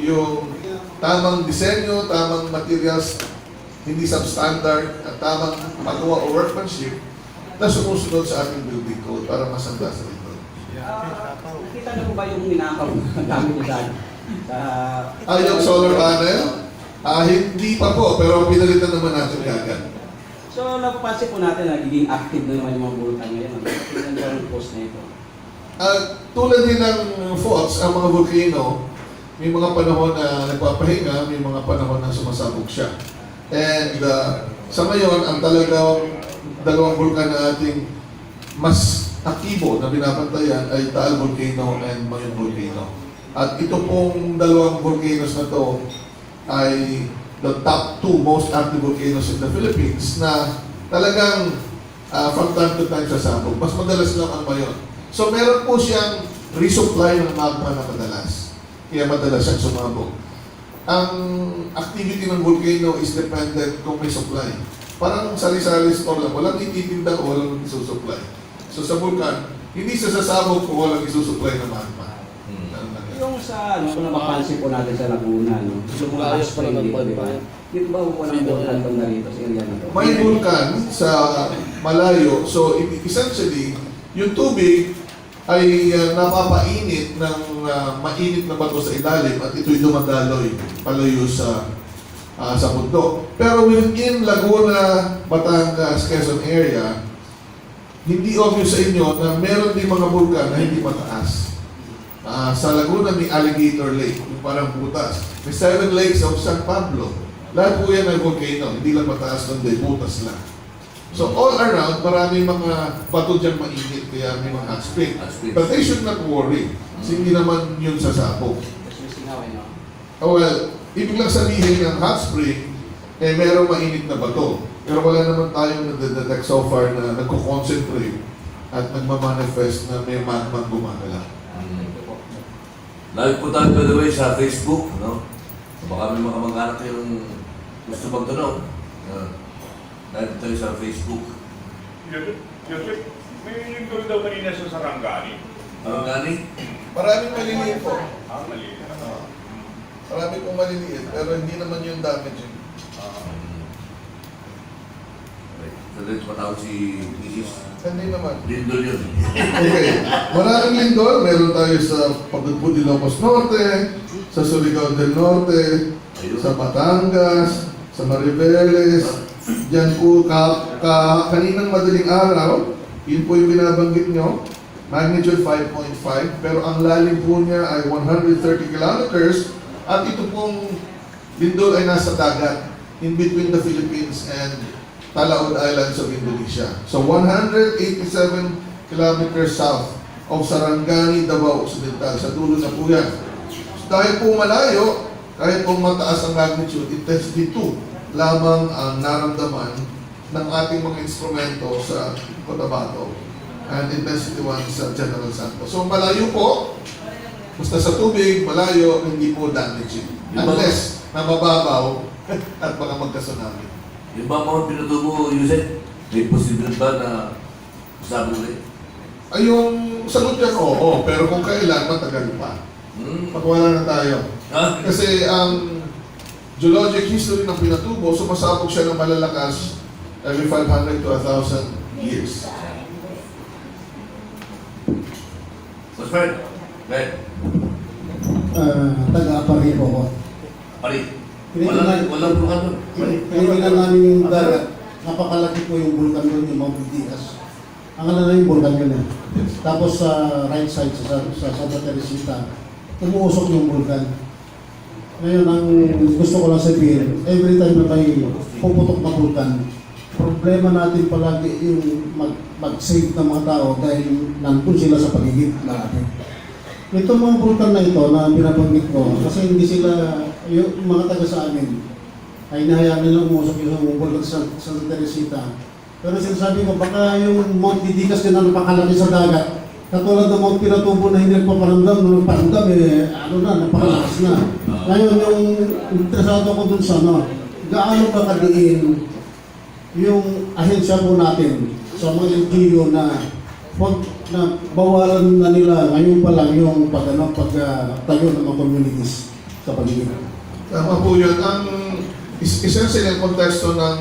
yung tamang disenyo, tamang materials, hindi substandard, at tamang paggawa o workmanship na sumusunod sa ating building code para masanda sa ito. Nakita niyo po ba yung ninakaw ng gamit niyo dahil? Yung solar panel? Hindi pa po, pero pinalitan naman natin kagad. So, napapansin po natin na nagiging active na naman yung mga bulutan ngayon. Tingnan ko ang post na ito. Tulad din ng faults, ang mga volcano, may mga panahon na nagpapahinga, may mga panahon na sumasabog siya. And sa ngayon, ang talagang dalawang vulkan na ating mas aktibo na binabantayan ay Taal Volcano and Mayon Volcano. At ito pong dalawang volcanoes na to ay the top 2 most active volcanoes in the Philippines na talagang from time to time sasabog. Mas madalas lang ang Mayon. So meron po siyang resupply ng magma na madalas. Kaya madalas siyang sumabog. Ang activity ng volcano is dependent kung may supply. Parang sari-sari store lang. Walang ititinda o walang isusupply. So sa vulkan, hindi siya sasabog kung walang isusupply ng magma. Yung sa, kung napapansin po natin sa Laguna, yung mga hot spring dito, di ba? Dito ba walang vulkan banda rito sa area na ito? May vulkan sa malayo. So essentially, yung tubig ay napapainit ng mainit na bato sa ilalim at ito'y dumadaloy palayo sa bundok. Pero within Laguna, Batangas, Quezon area, hindi obvious sa inyo na meron din mga vulkan na hindi mataas. Sa Laguna may Alligator Lake, yung parang butas. May 7 lakes of San Pablo. Lahat po yan ay volcano, hindi lang mataas doon, butas lang. So all around, maraming mga bato dyan mainit, kaya may mga hot spring. But they should not worry, kasi hindi naman yun sasabog. Well, ibig lang sabihin ng hot spring, merong mainit na bato. Pero wala naman tayong nadedetect so far na nagko-concentrate at nagmamanifest na may magma gumagala. Live po tayo, by the way, sa Facebook, no? Baka may mga mag-anak yung gusto magtanong. Live tayo sa Facebook. Joseph, may lindol daw kanina sa Sarangani. Sarangani? Maraming maliliit po. Maliit. Maraming pong maliliit, pero hindi naman yung damage. Sa patawag si Mrs. Hindi naman. Lindol yun. Okay. Maraming lindol. Meron tayo sa Pagdudpud de Lopez Norte, sa Surigao del Norte, sa Batangas, sa Mariveles. Diyan po, kaninang madaling araw, yun po yung binabanggit nyo, magnitude 5.5, pero ang lalim po niya ay 130 kilometers, at ito pong lindol ay nasa dagat, in between the Philippines and Talaud Islands of Indonesia. So 187 kilometers south of Sarangani, Davao Occidental. Sa dulo na po yan. So dahil po malayo, kahit po mataas ang magnitude, intensity 2 lamang ang naramdaman ng ating mga instrumento sa Cotabato and intensity 1 sa General Santos. So malayo po, basta sa tubig, malayo, hindi po damaging. Unless na mababaw at baka magka-tsunami. Yung ba mga pinutubo, Yusek, may posibilidad ba na usapan ulit? Ay, yung sagot yan, oo, pero kung kailan, matagal pa. Pag wala na tayo. Kasi ang geologic history ng Pinatubo, sumasabog siya ng malalakas every 500 to 1,000 years. Mas friend, Ben, Taga-Apari po ako. pari. Walang bulkan doon. Pinignan namin yung dagat. Napakalaki po yung bulkan doon, yung Mount Vitias. Ang alam na yung bulkan yun eh. Tapos sa right side, sa Santa Teresita, umuusok yung bulkan. Ngayon, ang gusto ko lang sabihin, every time na may puputok na bulkan, problema natin palagi yung mag-save ng mga tao dahil nandun sila sa paligid natin. Itong mga bulkan na ito na binabanggit ko, kasi hindi sila, yung mga taga sa amin, ay nahayaan nilang umusok yung bulkan sa Santa Teresita. Pero sinasabi ko, baka yung Mount Titigas na napakalaki sa dagat, katulad ng Mount Pinatubo na hindi nagpaparamdam, nung nagparamdam, napakalakas na. Ngayon, yung interesado ko dun sa gaano ba kadiin yung ahensya po natin sa mga LGU na bawalan na nila ngayon pa lang yung pagtayo ng mga communities sa paligid. Tama po yun. Ang essential ng konteksto ng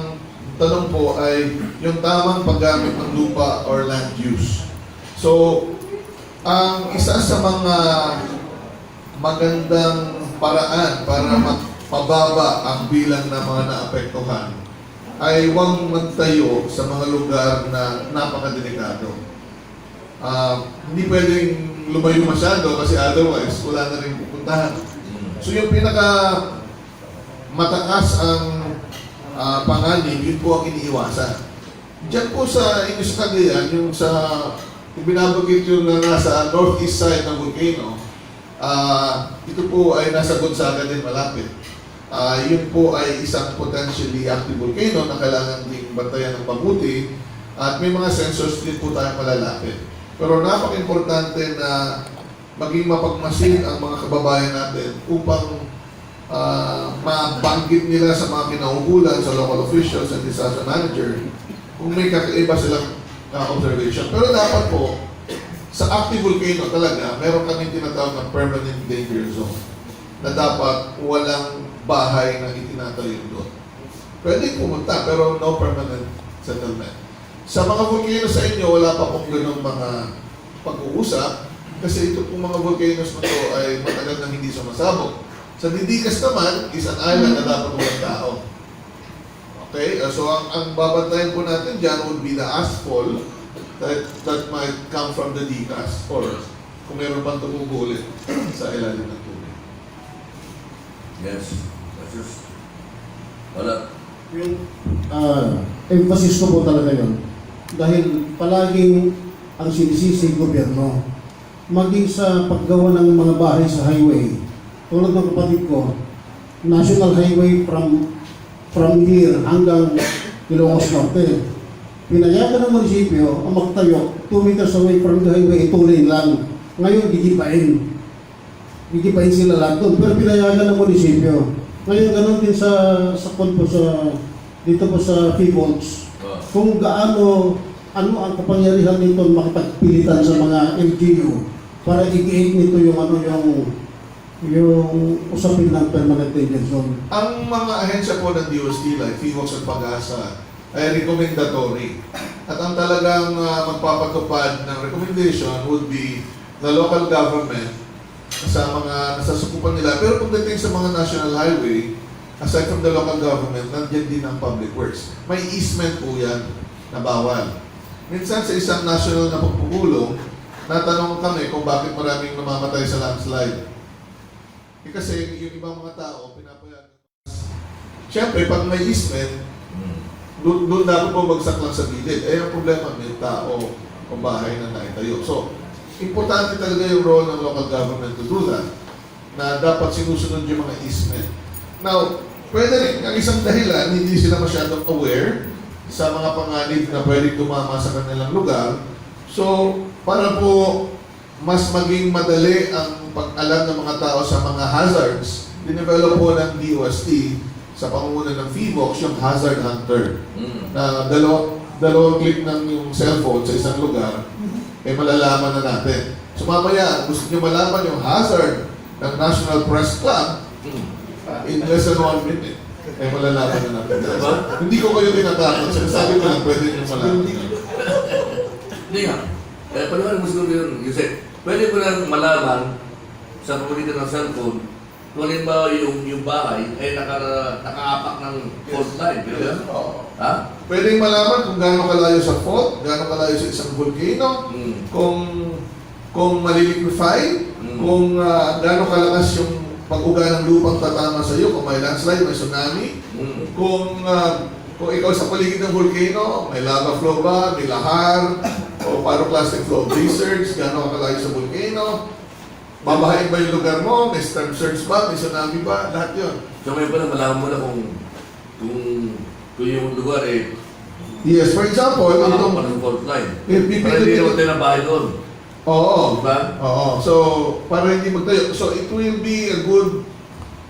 tanong po ay yung tamang paggamit ng lupa or land use. So, ang isa sa mga magandang paraan para mapababa ang bilang ng mga naapektuhan ay huwag magtayo sa mga lugar na napakadelikado. Hindi pwedeng lumayo masyado kasi otherwise wala na rin pupuntahan. So yung pinaka mataas ang panganib, yun po ang iniiwasan. Diyan po sa inyo sa Cagayan, yung binabanggit yung nasa northeast side ng volcano, ito po ay nasa Gonzaga din malapit. Yun po ay isang potentially active volcano na kailangan din bantayan ng mabuti at may mga sensors din po tayong malalapit. Pero napaka-importante na maging mapagmasid ang mga kababayan natin upang mabanggit nila sa mga kinaukulan, sa local officials and disaster manager kung may kakaiba silang observation. Pero dapat po, sa active volcano talaga, meron kami tinatawag na permanent danger zone na dapat walang bahay na itinatayo doon. Pwede pumunta, pero no permanent settlement. Sa mga volcano sa inyo, wala pa pong ganong mga pag-uusap kasi ito pong mga volcanoes na ito ay matagal nang hindi sumasabog. Sa Didigas naman, is an island na dapat walang tao. Okay? So, ang babantayan po natin dyan would be the ashfall that might come from the Digas or kung meron pang tumubo ulit sa ilalim ng tubig. Yes. That's just... Wala. Yung emphasis ko po talaga yun. Dahil palaging ang sinisisi gobyerno, maging sa paggawa ng mga bahay sa highway. Tulad ng kapatid ko, national highway from here hanggang Ilocos Norte. Pinayagan ng munisipyo ang magtayo 2 meters away from the highway, 2 lane lang. Ngayon, gigipain. Gigipain sila lahat doon. Pero pinayagan ng munisipyo. Ngayon, ganun din dito po sa Phivolcs. Kung ano ang kapangyarihan nito makipagpilitan sa mga LGU para i-create nito yung usapin ng permanent danger zone. Ang mga ahensya po ng DOST like Phivolcs at Pag-asa, ay recommendatory. At ang talagang magpapatupad ng recommendation would be the local government sa mga nasasukupan nila. Pero pagdating sa mga national highway, aside from the local government, nandiyan din ang public works. May easement po yan na bawal. Minsan sa isang national na pagpupulong, natanong kami kung bakit maraming namamatay sa landslide. Kasi yung ibang mga tao, pinapayagan. Siyempre, pag may easement, doon dapat bumagsak lang sa gilid. Ang problema, may tao o bahay na naitayo. So, importante talaga yung role ng local government to do that, na dapat sinusunod yung mga easement. Now, pwede rin, ang isang dahilan, hindi sila masyadong aware sa mga panganib na pwede tumama sa kanilang lugar. So, para po mas maging madali ang pag-alam ng mga tao sa mga hazards, dinevelop po ng DOST sa pangunguna ng Phivolcs yung Hazard Hunter. Na dalawang click ng yung cellphone sa isang lugar, malalaman na natin. So mamaya, gusto nyo malaman yung hazard ng National Press Club, in less than 1 minute, malalaman na natin. Hindi ko kayo tinatakot. Sinasabi ko lang, pwede nyo malaman. Hindi nga. Paliwanag mo siguro yun, Yusek. Pwede ko lang malaman sa pamilitan ng cellphone kung halimbawa yung bahay ay nakaapak ng fault line. Ha? Pwede malaman kung gaano kalayo sa fault, gaano kalayo sa isang volcano, kung maliliquify, kung gaano kalakas yung pag-uga ng lupang tatama sa iyo, kung may landslide, may tsunami, kung ikaw sa paligid ng volcano, may lava flow ba, may lahar, o pyroclastic flow geysers, gaano kalayo sa volcano, babahain ba yung lugar mo, may storm surge ba, may tsunami ba, lahat yun. So may pala malaman mo na kung yung lugar yes, for example, itong fault line. Para hindi naman tayo na bahay doon. Oo. Diba? Oo. So, para hindi magtayo. So, it will be a good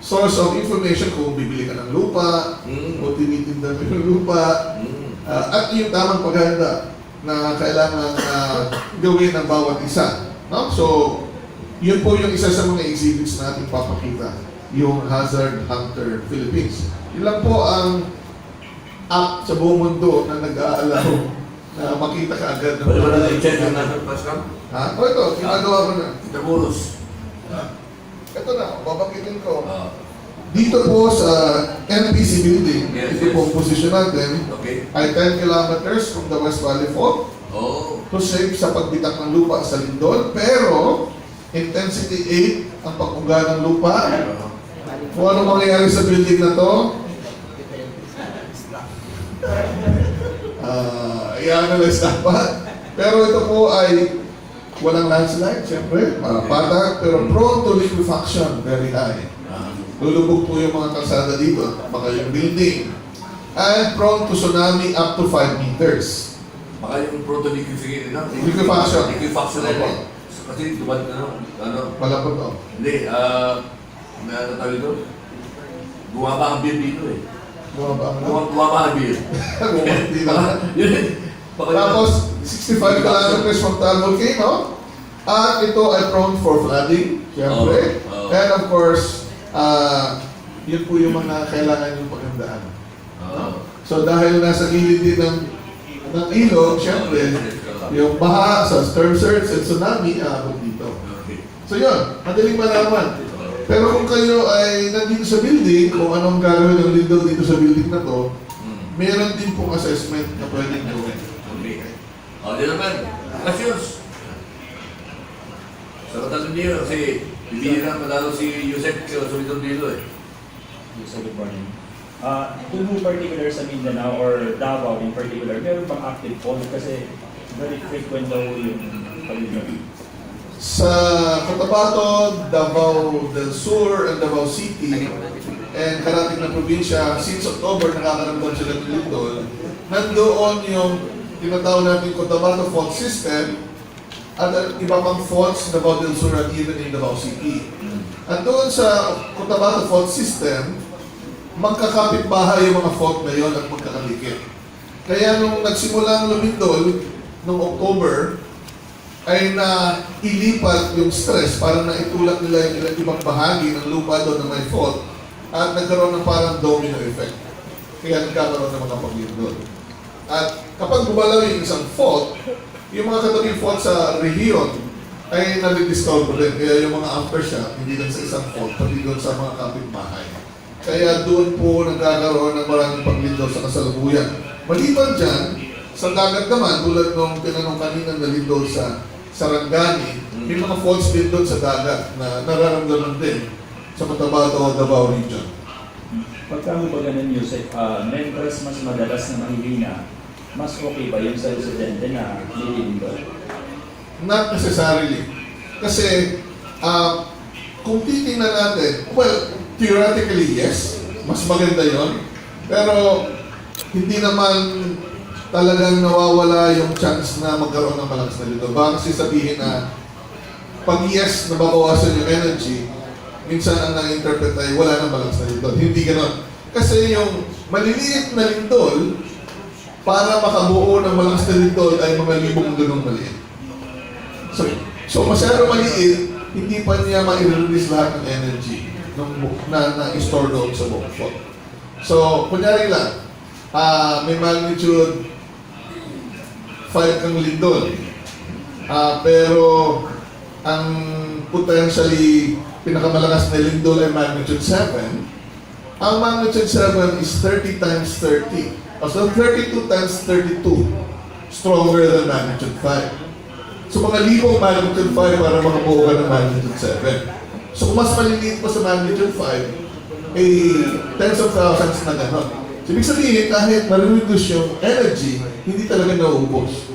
source of information kung bibili ka ng lupa, o tinitinda mo yung lupa, at yung tamang paghahanda na kailangan gawin ng bawat isa. No? So, yun po yung isa sa mga exhibits natin papakita, yung Hazard Hunter Philippines. Yun lang po ang app sa buong mundo na nag-aalaw na makita ka agad. Pwede ba natin i-check yung National Press Club? Ha? O ito, ginagawa ko na. Tabulos. Ito na, babangkitin ko. Dito po sa NPC building, ito po ang posisyon natin, ay 10 kilometers from the West Valley Fault. To save sa pagbitak ng lupa sa lindol, pero intensity 8 ang pag-uga ng lupa. Kung ano mangyayari sa building na to, i-analyze dapat. Pero ito po ay walang landslide, siyempre, patak, pero prone to liquefaction, very high. Lulubog po yung mga kalsada dito, baka yung building. And prone to tsunami up to 5 meters. Baka yung prone to liquefaction. Liquefaction. Kasi diba, Wala po to. Hindi, ano tawag ito? Bumaba ang beer dito eh. Bumaba ang beer. Hindi na. Tapos, 65 kilometers from Tal Volcano. At ito ay prone for flooding, siyempre. And of course, yun po yung mga kailangan yung paghandaan. So dahil nasa gilid din ng ilog, siyempre, yung baha sa storm surge and tsunami, aabot dito. So yun, madaling malaman. Pero kung kayo ay nandito sa building, kung anong gagawin ng lindol dito sa building na to, meron din pong assessment na pwedeng gawin. Di naman, kasyos. Sa katanong niyo, kasi bibili na malalo si Yusek Solidon dito eh. Good morning. Doon particular sa Mindanao or Davao in particular, meron bang active phone? Kasi very frequent daw yung pag-ibig. Sa Cotabato, Davao del Sur, and Davao City, and karating na probinsya, since October nakakaramdam sila ng lindol, nandoon yung tinatawag natin Cotabato fault system at iba pang faults na Davao del Sur at even in Davao City. At doon sa Cotabato fault system, magkakapit bahay yung mga fault na yon at magkakalikit. Kaya nung nagsimula ang lumindol, noong October, ay nailipat yung stress para naitulak nila yung ibang bahagi ng lupa doon na may fault at nagkaroon ng parang domino effect. Kaya nagkakaroon ng mga paglindol. At kapag gumalaw yung isang fault, yung mga katabing fault sa rehiyon ay nalidiscover rin. Kaya yung mga aftershock, hindi lang sa isang fault, pati doon sa mga kapitbahay. Kaya doon po nagkakaroon ng maraming paglindol sa kasalukuyan. Maliban dyan, sa dagat naman, tulad nung tinanong kanina na lindol sa Sarangani, may mga faults din doon sa dagat na nararamdaman din sa Cotabato o Davao region. Pagka mo ba ganun, Yusek, members mas madalas na mahihina, mas okay ba yung sa residente na nililindol? Not necessarily. Kasi, kung titingnan natin, well, theoretically, yes, mas maganda yon. Pero, hindi naman talagang nawawala yung chance na magkaroon ng malakas na lindol. Baka kasi sabihin na, pag yes, nababawasan yung energy, minsan ang nang-interpret ay wala nang malakas na lindol. Hindi ganon. Kasi yung maliliit na lindol, para makabuo ng malakas na lindol ay mga libong ganong maliit. So masyado maliit, hindi pa niya ma-release lahat ng energy na-store doon sa buong fault. So, kunyari lang, may magnitude 5 kang lindol. Pero ang potentially pinakamalakas na lindol ay magnitude 7. Ang magnitude 7 is 30 times 30. So 32 times 32 stronger than magnitude 5. So mga libong magnitude 5 para makabuo ka ng magnitude 7. So kung mas maliliit pa sa magnitude 5, tens of thousands na gano'n. So ibig sabihin, kahit ma-reduce yung energy, hindi talaga nauubos.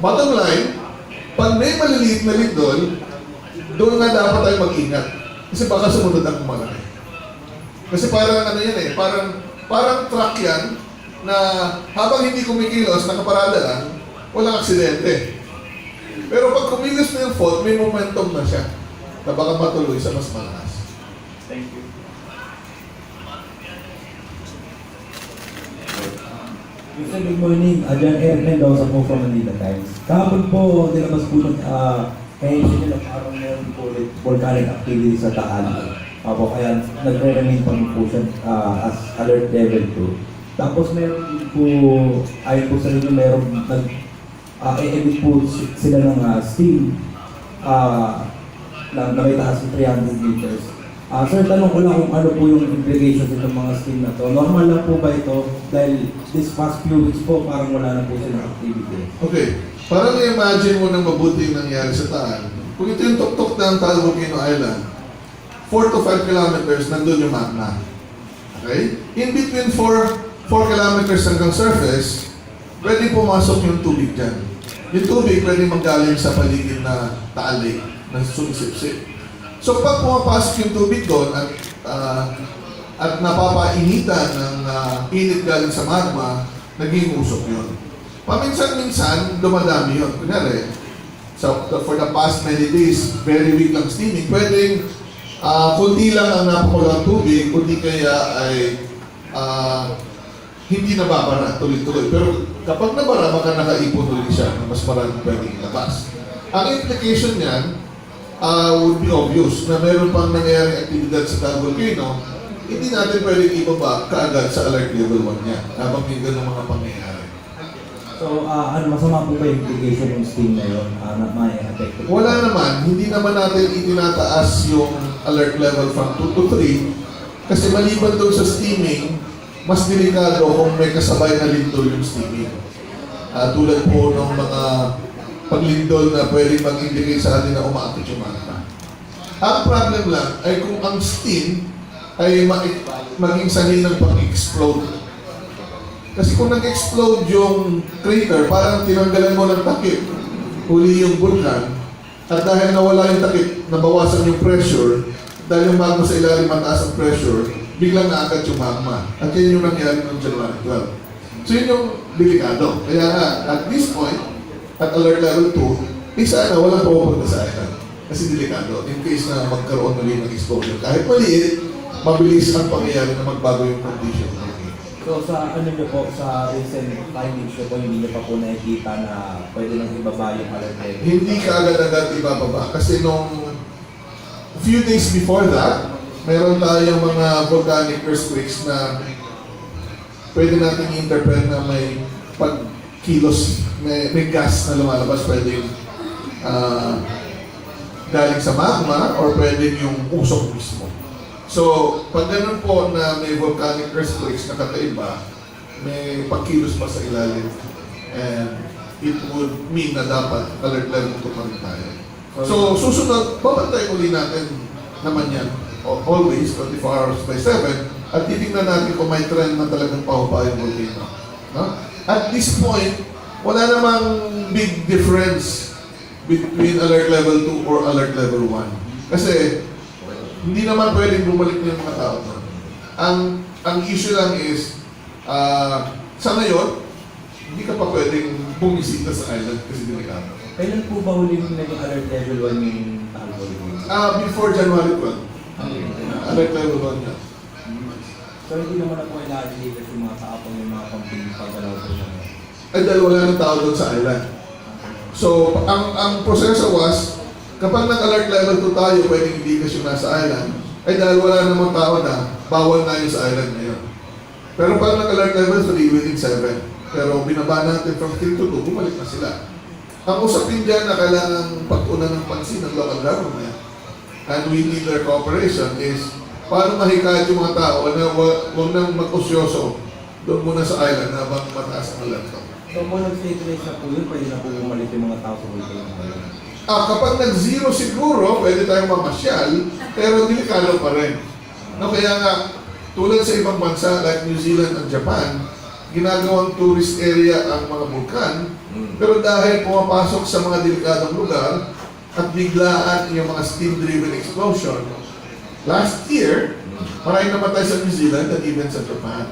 Bottom line, pag may maliliit na lindol, doon nga dapat tayo mag-ingat. Kasi baka sumunod ang malaki. Kasi parang ano yan parang truck yan na habang hindi kumikilos, nakaparada lang, walang aksidente. Pero pag kumilos na yung fault, may momentum na siya na baka matuloy sa mas malakas. Thank you. Good morning. John Eric Mendoza po from Manila Times. Kahapon po, nilabas po ng kahit nila parang meron po ulit volcanic activity sa Taal. Kaya nagre-remain pa po siya as alert level 2. Tapos meron po, ayon po sa inyo, meron nag-emit po sila ng steam na may taas ng 300 meters. Sir, tanong ko lang kung ano po yung implications ng mga steam na to. Normal lang po ba ito? Dahil this past few weeks po, parang wala na po silang activity. Okay. Parang i-imagine mo ng mabuti yung nangyari sa Taal. Kung ito yung tuktok ng Taal Volcano Island, 4 to 5 kilometers, nandun yung magma. Okay? In between 4 kilometers hanggang surface, pwede pumasok yung tubig dyan. Yung tubig pwede manggaling sa paligid na Taal Lake, na sumisipsip. So pag pumapasok yung tubig doon at napapainitan ng init galing sa magma, naging usok yun. Paminsan-minsan, dumadami yun. Kunyari, for the past many days, very weak lang steaming, pwedeng kundi lang ang napakulang tubig, kundi kaya ay hindi nababara tuloy-tuloy. Pero kapag nabara, baka nakaipon ulit siya na mas maraming pwedeng ilabas. Ang implication niyan would be obvious na meron pang nangyayaring aktibidad sa Taal Volcano, hindi natin pwedeng ibaba kaagad sa alert level 1 niya habang may ganung mga pangyayari. So, masama po ba yung implication ng steam na yun na may affect? Wala naman. Hindi naman natin itinataas yung alert level from 2 to 3 kasi maliban doon sa steaming, mas delikado kung may kasabay na lindol yung steaming. Tulad po ng mga paglindol na pwedeng mag-indicate sa atin na umaakit yung magma. Ang problem lang ay kung ang steam ay maging sanay ng pag-explode. Kasi kung nag-explode yung crater, parang tinanggalan mo ng takip, huli yung vulkan, at dahil nawala yung takip, nabawasan yung pressure, dahil yung magma sa ilalim mataas ang pressure, biglang naagad yung magma. At yan yung nangyari noong January 12. So yun yung delikado. Kaya nga, at this point, at alert level 2, sana walang pupunta sa island. Kasi delikado, in case na magkaroon ulit ng exposure. Kahit maliit, mabilis ang pangyayari na magbago yung condition. So sa niyo po, sa recent findings niyo po, hindi niyo pa po nakikita na pwede nang ibaba yung alert level? Hindi ka agad-agad ibababa. Kasi nung few days before that, meron tayong mga volcanic earthquakes na pwede natin i-interpret na may pagkilos, may gas na lumalabas, pwede galing sa magma or pwede yung usok mismo. So, pag ganun po na may volcanic earthquakes na kakaiba, may pagkilos pa sa ilalim, and it would mean na dapat alert level 2 pa rin tayo. So, susunod, babantay uli natin naman yan, always, 24 hours by 7, at titignan natin kung may trend na talagang pahupa yung volcano. No? At this point, wala namang big difference between alert level 2 or alert level 1. Kasi, hindi naman pwedeng bumalik yung mga tao doon. Ang issue lang is, sa ngayon, hindi ka pa pwedeng bumisita sa island kasi delikado. Kailan po ba huli naging alert level 1 yung Phivolcs? Before January 12. Alert level 1 yan. So hindi naman na po ina-adjust yung mga tao yung mga company pag-alaw po siya? Ay, dahil wala nang tao doon sa island. So, ang proseso was, kapag nag-alert level 2 tayo, pwedeng hindi kasi nasa island, ay dahil wala namang tao na, bawal na yun sa island ngayon. Pero pag nag-alert level 3, within 7, pero binaba natin from 3 to 2, bumalik na sila. Ang usapin dyan na kailangan pag-una ng pansin ng local government, and we need their cooperation, is paano mahikayat yung mga tao na huwag nang mag-osyoso doon muna sa island habang mataas ang alert. So kung nag-stabilize na po yun, pwede na po bumalik yung mga tao sa volcano. Kapag nag-zero siguro, pwede tayong mamasyal, pero delikado pa rin. No, kaya nga, tulad sa ibang bansa like New Zealand at Japan, ginagawang tourist area ang mga bulkan, pero dahil pumapasok sa mga delikadong lugar at biglaan yung mga steam-driven explosion, last year, maraming namatay sa New Zealand at even sa Japan.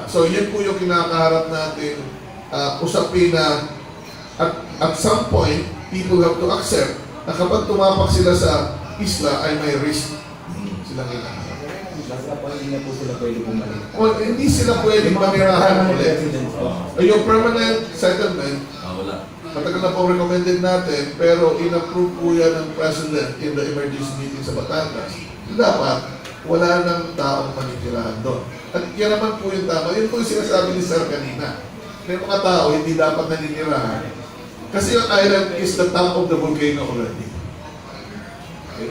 So, yan po yung kinakaharap natin usapin na at some point, people have to accept na kapag tumapak sila sa isla ay may risk silang hinaharap. Basta po hindi na po sila pwede bumalik. Well, hindi sila pwede manirahan ulit. Yung permanent settlement, matagal na po recommended natin, pero in-approve po yan ng President in the emergency meeting sa Batangas. Dapat, wala nang taong manitirahan doon. At yan naman po yung tama. Yun po yung sinasabi ni Sir kanina. May mga tao hindi dapat naninirahan. Kasi yung island is the top of the volcano already. Okay.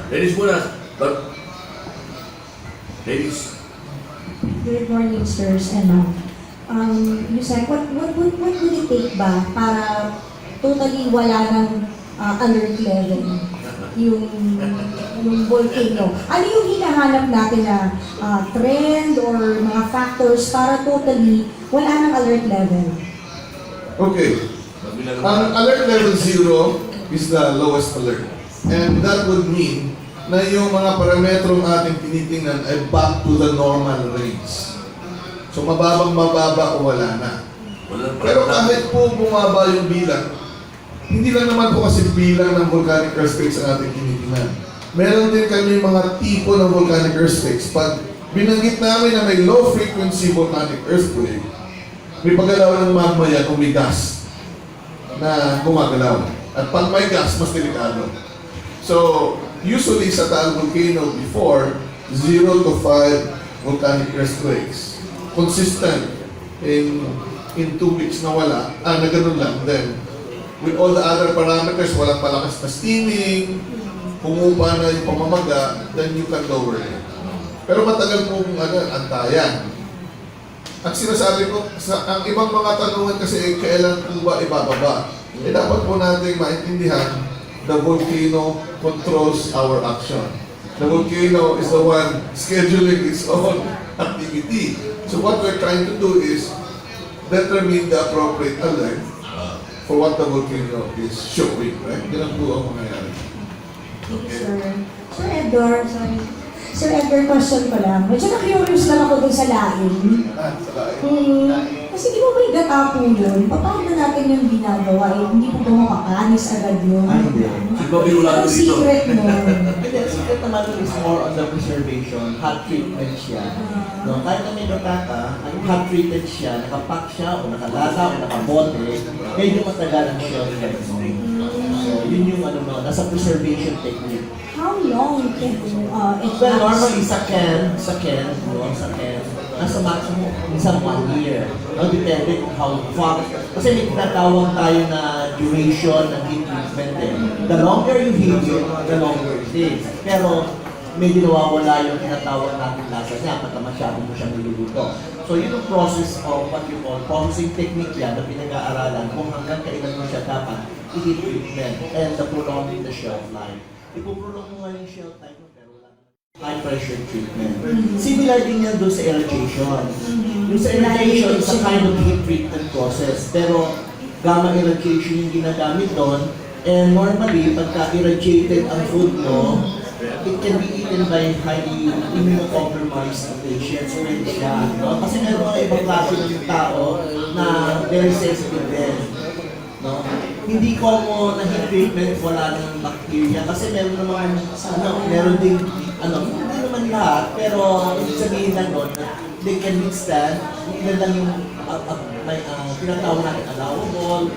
Ladies muna. Ladies. Good morning, sirs and ma'am. Yusek, what would it take ba para totally wala ng alert level yung volcano? Ano yung hinahanap natin na trend or mga factors para totally wala ng alert level? Okay. Ang alert level 0 is the lowest alert. And that would mean na yung mga parametrong ating tinitingnan ay back to the normal range. So mababang-mababa o wala na. Pero kahit po bumaba yung bilang, hindi lang naman po kasi bilang ng volcanic earthquakes ang ating tinitingnan. Meron din kami mga tipo ng volcanic earthquakes. Pag binanggit namin na may low frequency volcanic earthquake, may paggalaw ng magma yan o may gas na gumagalaw. At pag may gas, mas delikado. So, usually sa Taal Volcano before, 0 to 5 volcanic earthquakes. Consistent in 2 weeks na wala, na ganun lang. Then, with all the other parameters, walang malakas na steaming, pumupa na yung pamamaga, then you can lower it. Pero matagal pong antayan. Ang sinasabi ko, ang ibang mga tanungan kasi kailan po ba ibababa? Dapat po natin maintindihan, the volcano controls our action. The volcano is the one scheduling its own activity. So what we're trying to do is determine the appropriate alert for what the volcano is showing, right? Yan po ang mangyayari. Okay. Sir Edgar, sorry. Sir Edgar, question ko lang. Medyo na-curious lang ako dun sa laing. Kasi di ba may gata po yun? Paano na natin yung ginagawa? Hindi po ba makakanis agad yun? Ang secret mo? Hindi, secret naman is more on the preservation, hot treatment siya. No, kahit na may gata, ang hot treated siya, nakapack siya, o nakalasa, o nakabote, medyo matagal ang shelf life mo. So, yun yung ano no, nasa preservation technique. How long can it Well, normally sa can, nasa maximum isang 1 year. No, depende kung how far. Kasi may tinatawag tayo na duration ng heat treatment eh. The longer you heat it, the longer it is. Pero medyo nawawala yung tinatawag natin lasa niya pagka masyado mo siyang niluluto. So yun yung process of what you call processing technique yan na pinag-aaralan kung hanggang kailan mo siya dapat i-heat treatment and the prolonging the shelf life. Ipuprolong mo nga yung shelf life mo pero wala high pressure treatment. Similar din yan doon sa irrigation. Yung sa irrigation is a kind of heat treatment process pero gamma irrigation yung ginagamit doon and normally pagka irradiated ang food mo, it can be eaten by highly immunocompromised patients when siya. No? Kasi meron mga ibang klase ng tao na very sensitive din. No? Hindi common na heat treatment, wala ng bacteria. Kasi meron naman, meron din, hindi naman lahat, pero ibig sabihin lang doon, they can withstand, ilan lang yung may tinatawag natin allowable,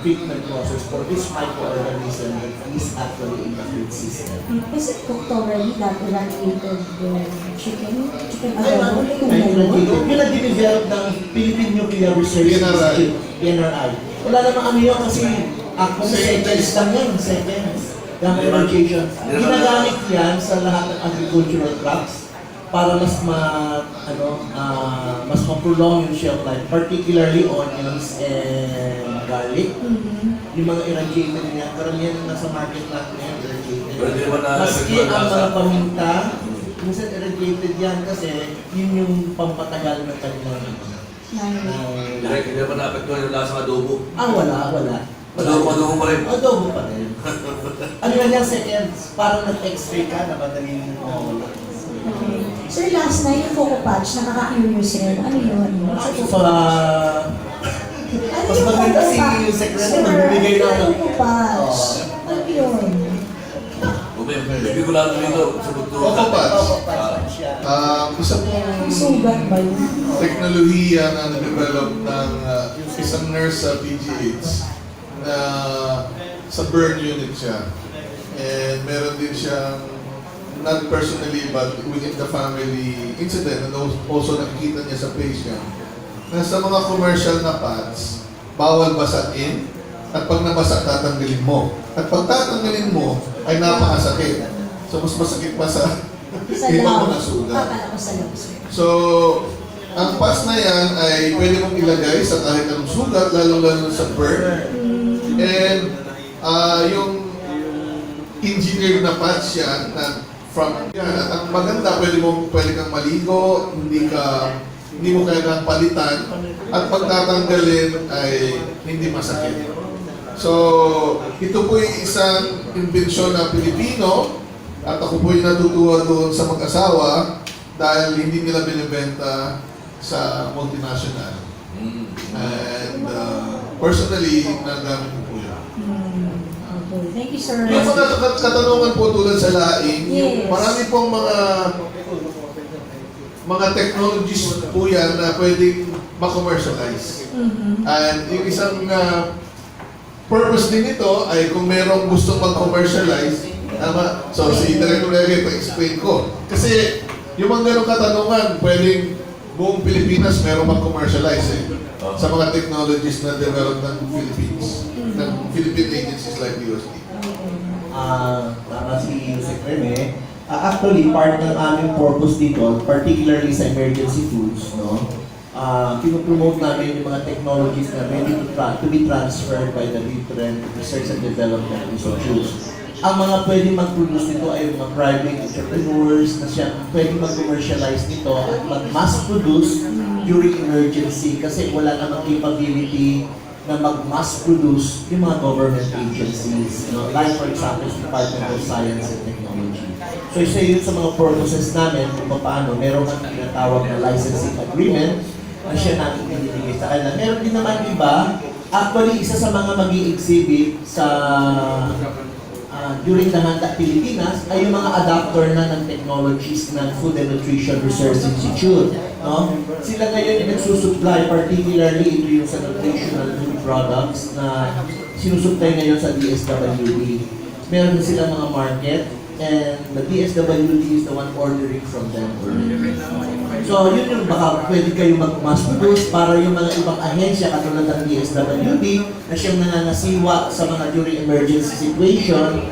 treatment process for this microorganism that is actually in the food system. Is it cooked already, that irradiated chicken? Yun ang dinevelop ng Philippine Nuclear Research Institute, PNRI. Wala namang ano yun kasi kung seconds lang yan, seconds. Gamma irradiation. Ginagamit yan sa lahat ng agricultural crops para mas mas ma-prolong yung shelf life, particularly onions and garlic. Yung mga irradiated niya, karamihan na nasa market natin yan, irradiated. Maski ang mga paminta, minsan irradiated yan kasi yun yung pampatagal ng kanilang Hindi ba na-apektuhan yung lasang adobo? Wala. Adobo pa rin. Adobo pa rin. Ano yan yan, seconds? Parang nag-x-ray ka, napadaling wala. Okay. Sir, last night yung Coco Patch, nakaka-curious rin. Ano yun? Mas maganda si Secretary, magbibigay na ng Coco Patch. Ano yun? Hindi ko lang dito sa pagturo. Coco Patch. Isa pong Sugat ba yun? teknolohiya na na-develop ng isang nurse sa PGH na sa burn unit siya. And meron din siyang not personally but within the family incident and also nakikita niya sa patient na sa mga commercial na pads, bawal basain at pag nabasa, tatanggalin mo. At pag tatanggalin mo, ay napakasakit. So mas masakit pa sa ibang mga sugat. So, ang pads na yan ay pwede mong ilagay sa kahit anong sugat, lalo-lalo sa burn. And yung engineered na pads yan na from yan, at ang maganda, pwede kang maligo, hindi mo kailangan palitan, at pagtatanggalin ay hindi masakit. So, ito po yung isang imbensyon na Pilipino, at ako po yung natutuwa doon sa mag-asawa dahil hindi nila binibenta sa multinational. And personally, nagamit ko po yun. Thank you, sir. Yung mga katanungan po tulad sa laing, Yes. marami pong mga technologies po yan na pwedeng ma-commercialize. And yung isang purpose din ito ay kung merong gusto mag-commercialize, so si Director Rege, pa-explain ko. Kasi yung mga ganong katanungan, pwedeng buong Pilipinas merong mag-commercialize sa mga technologies na developed ng Philippines. Ng Philippine agencies like USD. Tama si Secretary. Actually, part ng aming purpose dito, particularly sa emergency foods, no? Pinopromote namin yung mga technologies na ready to be transferred by the different research and development institutes. Ang mga pwedeng mag-produce nito ay mga private entrepreneurs na siya pwedeng mag-commercialize nito at mag-mass produce during emergency kasi wala namang capability na mag-mass produce yung mga government agencies, like for example, the Department of Science and Technology. So isa yun sa mga purposes namin kung paano meron kang tinatawag na licensing agreement na siya natin pinibigay sa kanila. Meron din naman iba, actually isa sa mga mag-i-exhibit sa during the HANDA Pilipinas ay yung mga adapter na ng technologies ng Food and Nutrition Research Institute. No? Sila ngayon yung nagsusupply, particularly ito yung sa nutritional food products na sinusupply ngayon sa DSWD. Meron na silang mga market, and the DSWD is the one ordering from them. So, yun yung baka pwede kayo mag-mass produce para yung mga ibang ahensya katulad ng DSWD na siyang nananasiwa sa mga during emergency situation,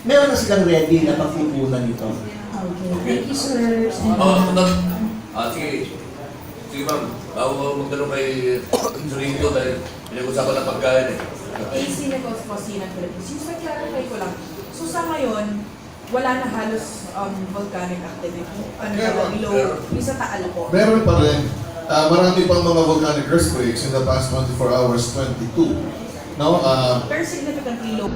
meron na silang ready na pagpupunan nito. Okay, thank you, sir. Sige. Sige ma'am, bago magtanong kay Surito dahil pinag-usapan ng pagkain eh. AC Negos po ng Philippines. Yung clarify ko lang, so sa ngayon, wala na halos volcanic activity. Yung sa Taal po. Meron pa rin. Marami pang mga volcanic earthquakes in the past 24 hours, 22. No? Pero significantly low.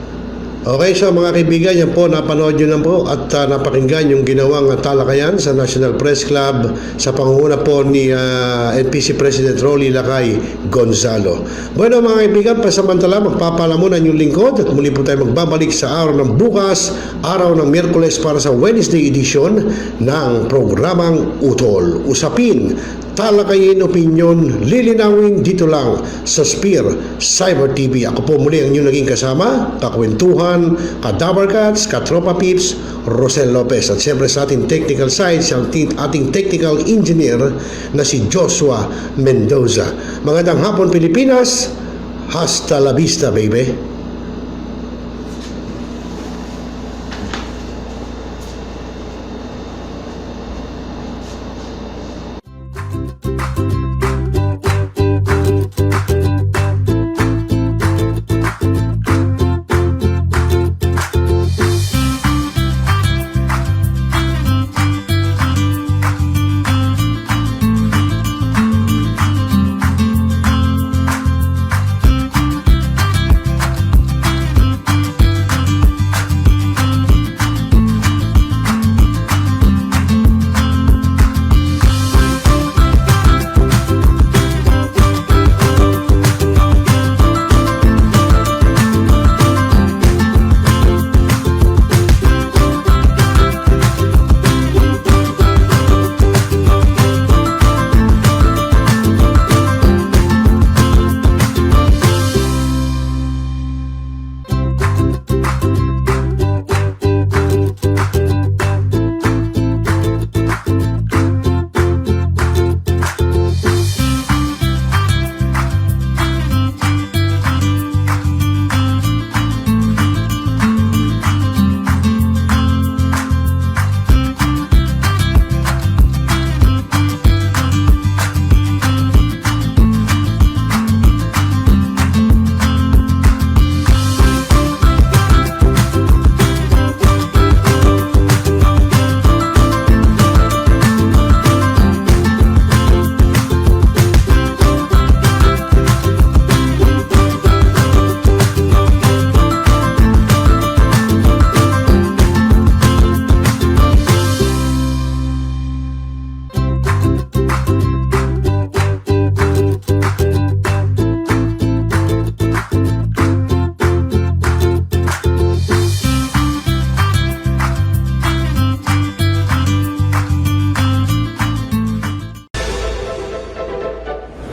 Okay, so mga kaibigan, yan po, napanood nyo na po at napakinggan yung ginawang talakayan sa National Press Club sa pangunguna po ni NPC President Rolly Lakay Gonzalo. Bueno mga kaibigan, pasamantala magpapalamunan yung lingkod at muli po tayo magbabalik sa araw ng bukas, araw ng Miyerkules para sa Wednesday edition ng programang Utol. Usapin, talakayin, opinyon, lilinawin dito lang sa Spear Cyber TV. Ako po muli ang inyong naging kasama, kakwentuhan, ka-Dabarcats, ka-Tropa Pips, Rocel Lopez. At siyempre sa ating technical side, sa ating technical engineer na si Joshua Mendoza. Magandang hapon Pilipinas, hasta la vista baby.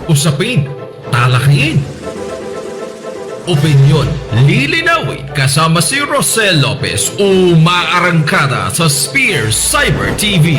Usapin, talakayin, opinyon, lilinawin kasama si Rocel Lopez, umaarangkada sa Spear Cyber TV.